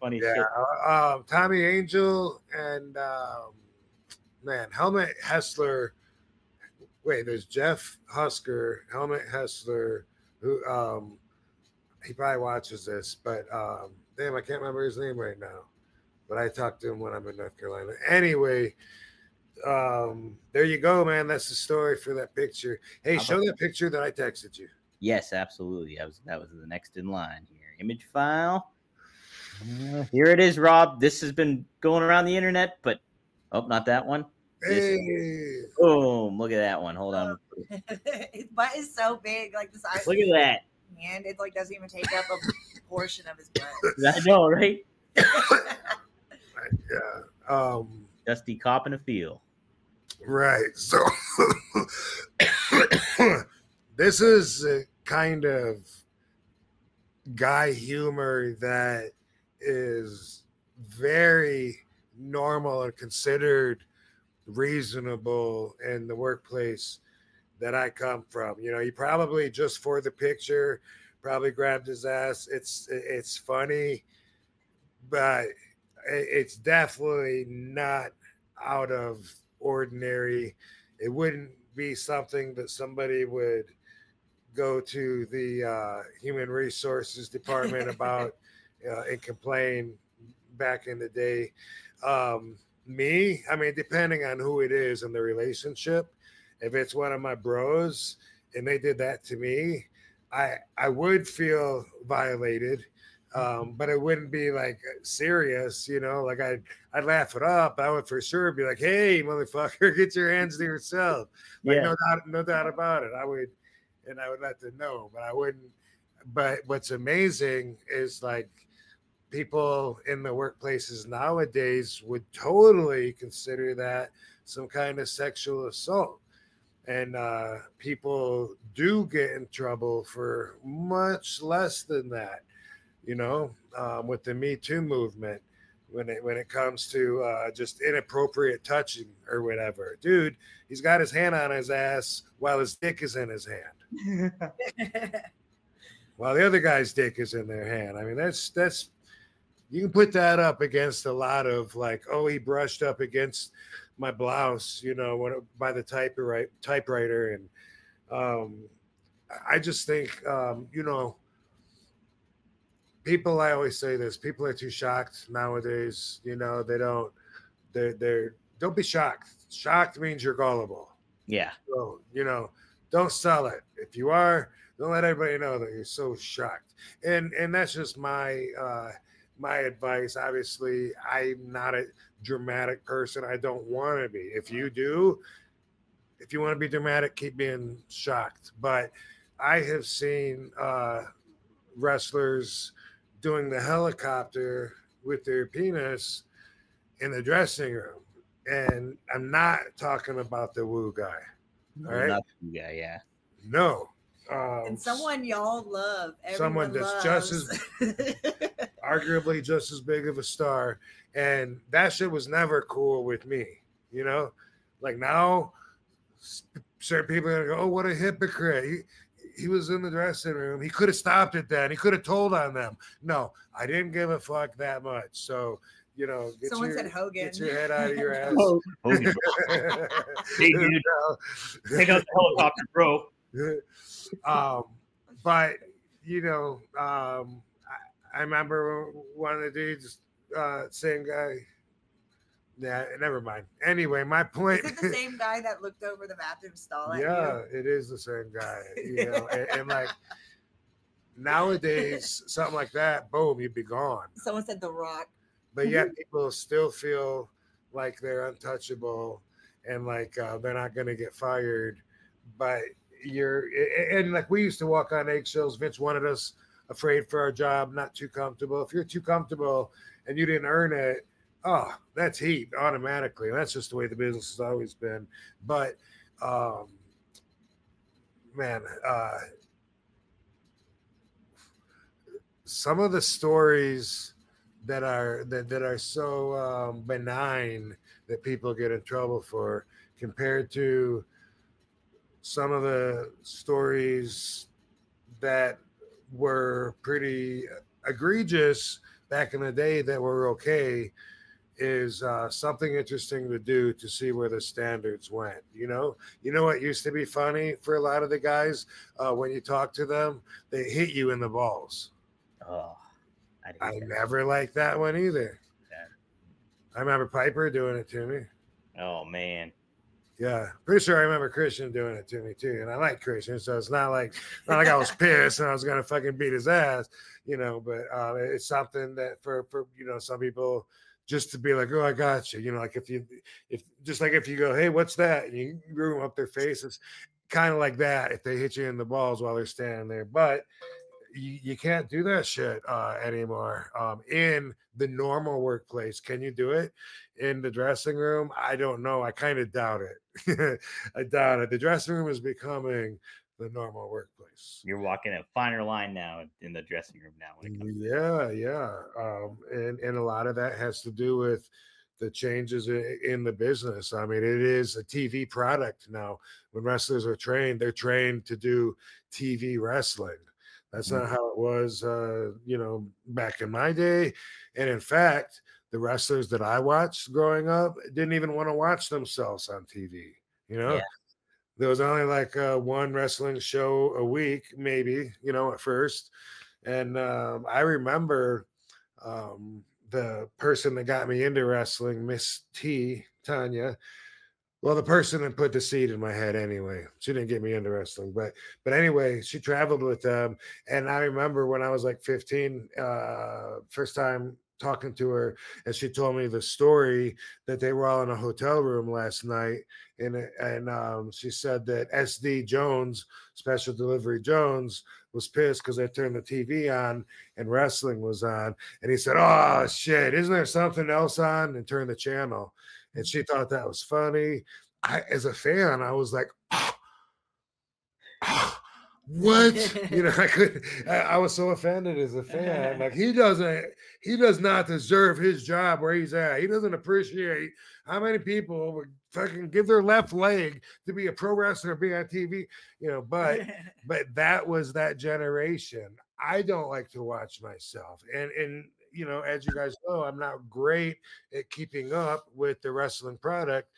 Funny shit. Tommy Angel and Helmut Hessler. Wait, there's Jeff Husker, Helmut Hessler, who he probably watches this, but damn, I can't remember his name right now. but I talk to him when I'm in North Carolina. Anyway, there you go, man. That's the story for that picture. Hey, show that picture that I texted you. Yes, absolutely. That was the next in line here. Image file. Here it is, Rob. This has been going around the internet, but not that one. Hey, Boom! Look at that one. Hold on. His butt is so big, like the size. Look at that. And it like doesn't even take up a portion of his butt. I know, right? yeah. Dusty cop in a field. Right. So this is a kind of guy humor that is very normal and considered reasonable in the workplace that I come from. You know, he probably just for the picture probably grabbed his ass. It's funny, but it's definitely not out of ordinary. It wouldn't be something that somebody would go to the human resources department about and complain back in the day. Me, I mean, depending on who it is and the relationship, if it's one of my bros and they did that to me, I would feel violated. But it wouldn't be like serious, you know, like I'd laugh it up. I would for sure be like, hey, motherfucker, get your hands to yourself. Like, Yeah. no doubt about it. I would let them know, but I wouldn't. But what's amazing is like people in the workplaces nowadays would totally consider that some kind of sexual assault. And people do get in trouble for much less than that. You know, with the Me Too movement, when it comes to just inappropriate touching or whatever. Dude, he's got his hand on his ass while his dick is in his hand, while the other guy's dick is in their hand. I mean, that's you can put that up against a lot of like, oh, he brushed up against my blouse, you know, by the typewriter, and I just think, you know. People, I always say this, people are too shocked nowadays. You know, don't be shocked. Shocked means you're gullible. Yeah. So, you know, don't sell it. If you are, don't let everybody know that you're so shocked. And that's just my advice. Obviously, I'm not a dramatic person. I don't want to be. If you want to be dramatic, keep being shocked. But I have seen wrestlers doing the helicopter with their penis in the dressing room. And I'm not talking about the woo guy. All right. Not the guy, yeah. No. And someone y'all love. Someone that's just as arguably just as big of a star. And that shit was never cool with me. You know, like now certain people are gonna go, oh, what a hypocrite. He was in the dressing room. He could have stopped it then. He could have told on them. No, I didn't give a fuck that much. So, you know, someone said Hogan. Get your head out of your ass. Hogan. Hey, dude. Take out the helicopter, bro. But, you know, I remember one of the dudes, same guy. Yeah, never mind. Anyway, my point. Is it the same guy that looked over the bathroom stall at yeah, it is the same guy. You know, and like nowadays, something like that, boom, you'd be gone. Someone said The Rock. But yet people still feel like they're untouchable and like they're not going to get fired. But and like we used to walk on eggshells. Vince wanted us afraid for our job, not too comfortable. If you're too comfortable and you didn't earn it, oh, that's heat automatically. And that's just the way the business has always been. But, man, some of the stories that are so benign that people get in trouble for compared to some of the stories that were pretty egregious back in the day that were okay is something interesting to do to see where the standards went. You know what used to be funny for a lot of the guys when you talk to them, they hit you in the balls. Oh, I never liked that one either. I remember Piper doing it to me. Oh man. Yeah, pretty sure I remember Christian doing it to me too, and I like Christian, so it's not like I was pissed and I was gonna fucking beat his ass, you know. But it's something that for some people, just to be like, oh, I got you, you know, like if you go, hey, what's that, and you room up their faces, kind of like that if they hit you in the balls while they're standing there, but. You can't do that shit anymore in the normal workplace. Can you do it in the dressing room? I don't know. I kind of doubt it. I doubt it. The dressing room is becoming the normal workplace. You're walking a finer line now in the dressing room now. When it comes and a lot of that has to do with the changes in the business. I mean, it is a TV product now. When wrestlers are trained, they're trained to do TV wrestling. That's not how it was, back in my day. And in fact, the wrestlers that I watched growing up didn't even want to watch themselves on TV. You know, there was only like one wrestling show a week, maybe, at first. And I remember the person that got me into wrestling, Miss T, Tanya. Well, the person that put the seed in my head anyway. She didn't get me into wrestling, but anyway, she traveled with them. And I remember when I was like 15, first time talking to her, and she told me the story that they were all in a hotel room last night. And she said that SD Jones, Special Delivery Jones, was pissed because I turned the TV on and wrestling was on. And he said, oh, shit, isn't there something else on? And turned the channel. And she thought that was funny. As a fan, I was like, what? I was so offended as a fan. Like, he does not deserve his job where he's at. He doesn't appreciate how many people would fucking give their left leg to be a pro wrestler, be on TV, but that was that generation. I don't like to watch myself. And as you guys know, I'm not great at keeping up with the wrestling product.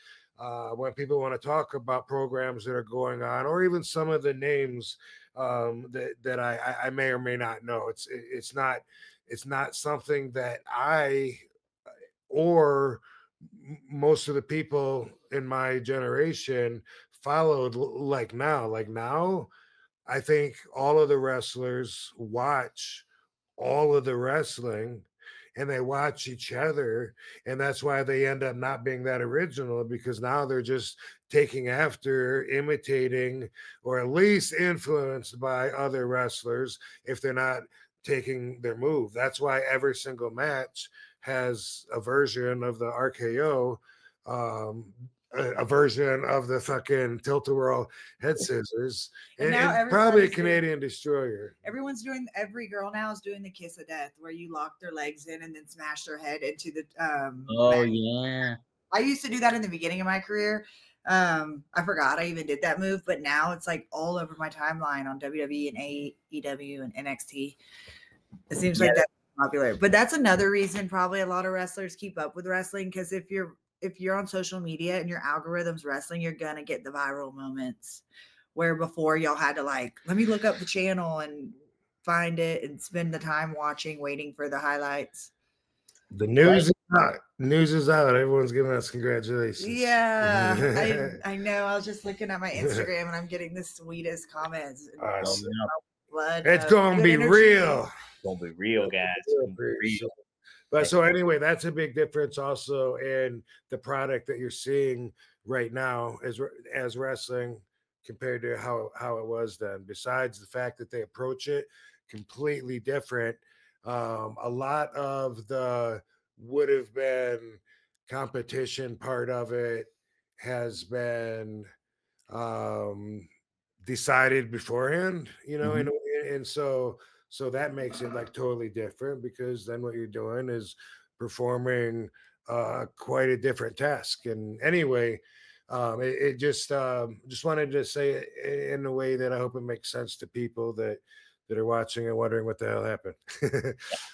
When people want to talk about programs that are going on, or even some of the names that I may or may not know, it's not something that I or most of the people in my generation followed like now. Like now, I think all of the wrestlers watch all of the wrestling and they watch each other, and that's why they end up not being that original, because now they're just taking after, imitating, or at least influenced by other wrestlers if they're not taking their move. That's why every single match has a version of the RKO, a version of the fucking tilt-a-whirl head scissors, and probably a Canadian destroyer. Every girl now is doing the kiss of death, where you lock their legs in and then smash their head into the yeah. I used to do that in the beginning of my career. I forgot I even did that move, but now it's like all over my timeline on WWE and AEW and NXT. It seems like that's popular. But that's another reason probably a lot of wrestlers keep up with wrestling, because if you're on social media and your algorithm's wrestling, you're going to get the viral moments, where before y'all had to let me look up the channel and find it and spend the time watching, waiting for the highlights. The news is out. News is out. Everyone's giving us congratulations. Yeah, I know. I was just looking at my Instagram and I'm getting the sweetest comments. Awesome. Blood. It's going to be real. It's going to be real, guys. Real. But so anyway, that's a big difference also in the product that you're seeing right now as wrestling compared to how it was then. Besides the fact that they approach it completely different, a lot of the would have been competition part of it has been decided beforehand, and so that makes it totally different, because then what you're doing is performing quite a different task. And anyway, it just wanted to say it in a way that I hope it makes sense to people that are watching and wondering what the hell happened.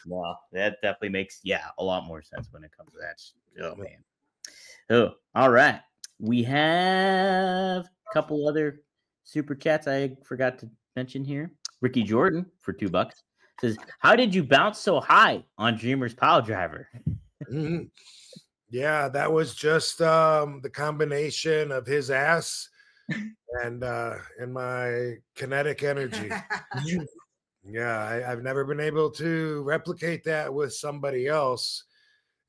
Well, that definitely makes a lot more sense when it comes to that. Oh man. Oh, all right. We have a couple other super chats I forgot to mention here. Ricky Jordan for $2 says, "How did you bounce so high on Dreamer's Pile Driver?" Yeah, that was just the combination of his ass and my kinetic energy. Yeah, I've never been able to replicate that with somebody else,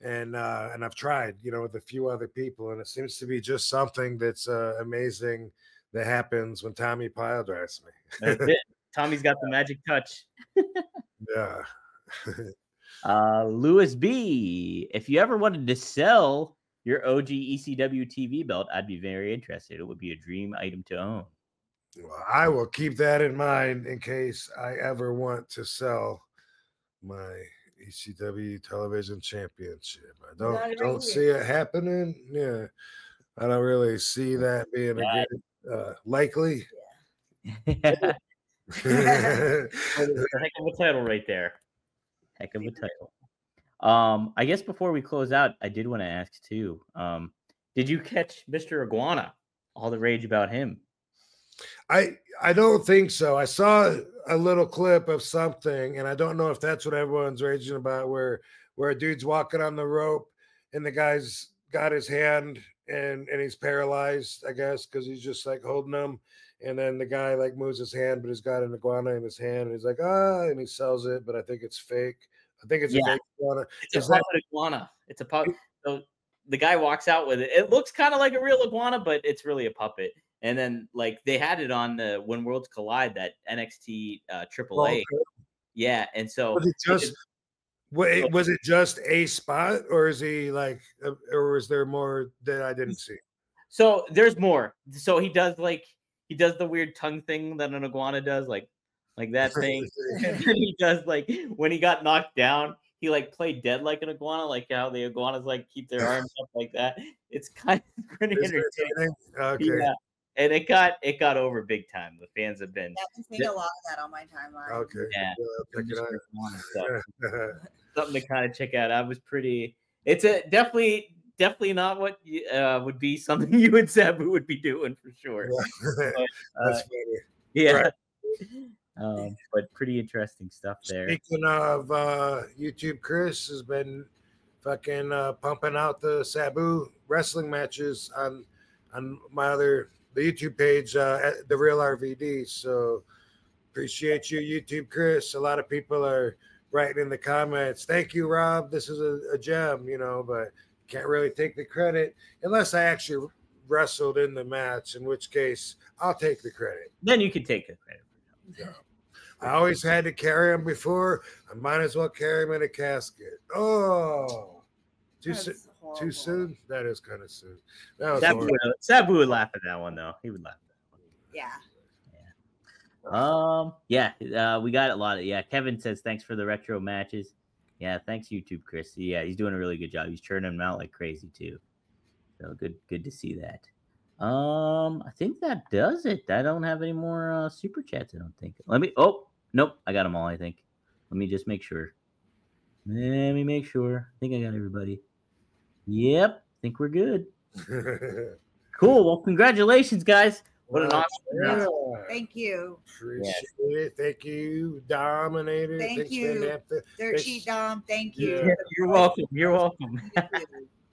and I've tried, with a few other people, and it seems to be just something that's amazing that happens when Tommy pile drives me. That's it. Tommy's got the magic touch. Yeah. Louis B, if you ever wanted to sell your OG ECW TV belt, I'd be very interested. It would be a dream item to own. Well, I will keep that in mind in case I ever want to sell my ECW television championship. I don't see it happening. Yeah. I don't really see that being a good likely. Yeah. It's a heck of a title right there. Heck of a title. I guess before we close out, I did want to ask too. Did you catch Mr. Iguana? All the rage about him. I don't think so. I saw a little clip of something, and I don't know if that's what everyone's raging about, where a dude's walking on the rope and the guy's got his hand and he's paralyzed, I guess, because he's just like holding him. And then the guy like moves his hand, but he's got an iguana in his hand, and he's like, and he sells it, but I think it's fake. I think it's a fake iguana. It's a puppet iguana. It's a puppet. So the guy walks out with it. It looks kind of like a real iguana, but it's really a puppet. And then like they had it on the When Worlds Collide, that NXT AAA. Yeah, and so was it just a spot, or is he like, or is there more that I didn't see? So there's more. So he does the weird tongue thing that an iguana does, like that thing. And then he does like when he got knocked down, he like played dead like an iguana, like how the iguanas like keep their arms up like that. It's kind of pretty entertaining. Okay. Yeah. And it got over big time. The fans have been. I've been seeing a lot of that on my timeline. Okay. Yeah. Check it out. Something to kind of check out. I was pretty. It's a definitely not what would be something you and Sabu would be doing for sure. Yeah. But, that's funny. Yeah. Right. But pretty interesting stuff there. Speaking of YouTube, Chris has been fucking pumping out the Sabu wrestling matches on the YouTube page, at The Real RVD. So appreciate you, YouTube Chris. A lot of people are writing in the comments, thank you, Rob. This is a gem, but can't really take the credit unless I actually wrestled in the match, in which case I'll take the credit. Then you can take the credit. Yeah. I always had to carry him before. I might as well carry him in a casket. Oh, too soon? That is kind of soon. Sabu would laugh at that one, though. He would laugh at that one. Yeah. We got a lot of Kevin says thanks for the retro matches. Yeah, thanks YouTube, Chris. Yeah, he's doing a really good job. He's churning them out like crazy too. So good to see that. I think that does it. I don't have any more super chats, I don't think. Nope, I got them all, I think. Let me just make sure. Let me make sure. I think I got everybody. Yep, I think we're good. Cool. Well, congratulations, guys. What an awesome Thank you. Appreciate it. Thank you, Dominator. Thank you. Dirt Sheet Dom. Thank you. Yeah. You're welcome. You're welcome.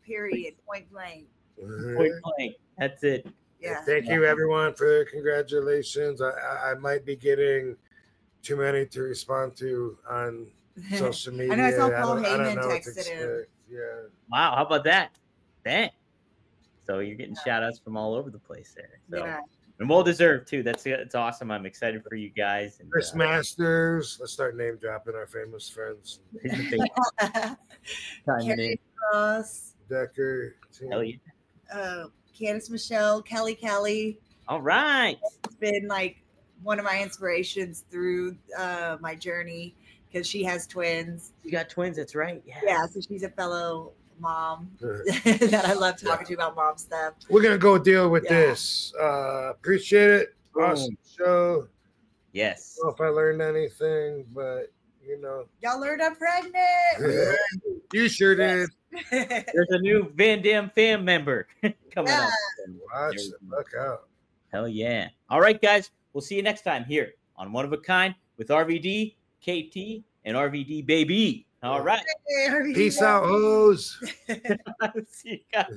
Period. Point blank. Point blank. That's it. Yeah. Thank you, everyone, for congratulations. I might be getting too many to respond to on social media. I know I saw Paul I don't Heyman know what to texted him. expect. Yeah. Wow, how about that? Dang. So you're getting shout outs from all over the place there. So. Yeah. And well deserved too. It's awesome. I'm excited for you guys. And, Chris Masters. Let's start name dropping our famous friends. Carrie Cross. Decker. Hell yeah. Candice Michelle. Kelly. All right. It's been like one of my inspirations through my journey because she has twins. You got twins. That's right. Yeah. So she's a fellow mom that I love talking to about mom stuff. We're gonna go deal with this. Appreciate it. Awesome show. Yes. I don't know if I learned anything, but y'all learned I'm pregnant. You sure did. There's a new Van Dam fan member coming up. Watch the fuck out. Hell yeah. All right, guys. We'll see you next time here on One of a Kind with RVD, KT, and RVD Baby. All right. Hey, RVD. Peace out, hoes. See you guys.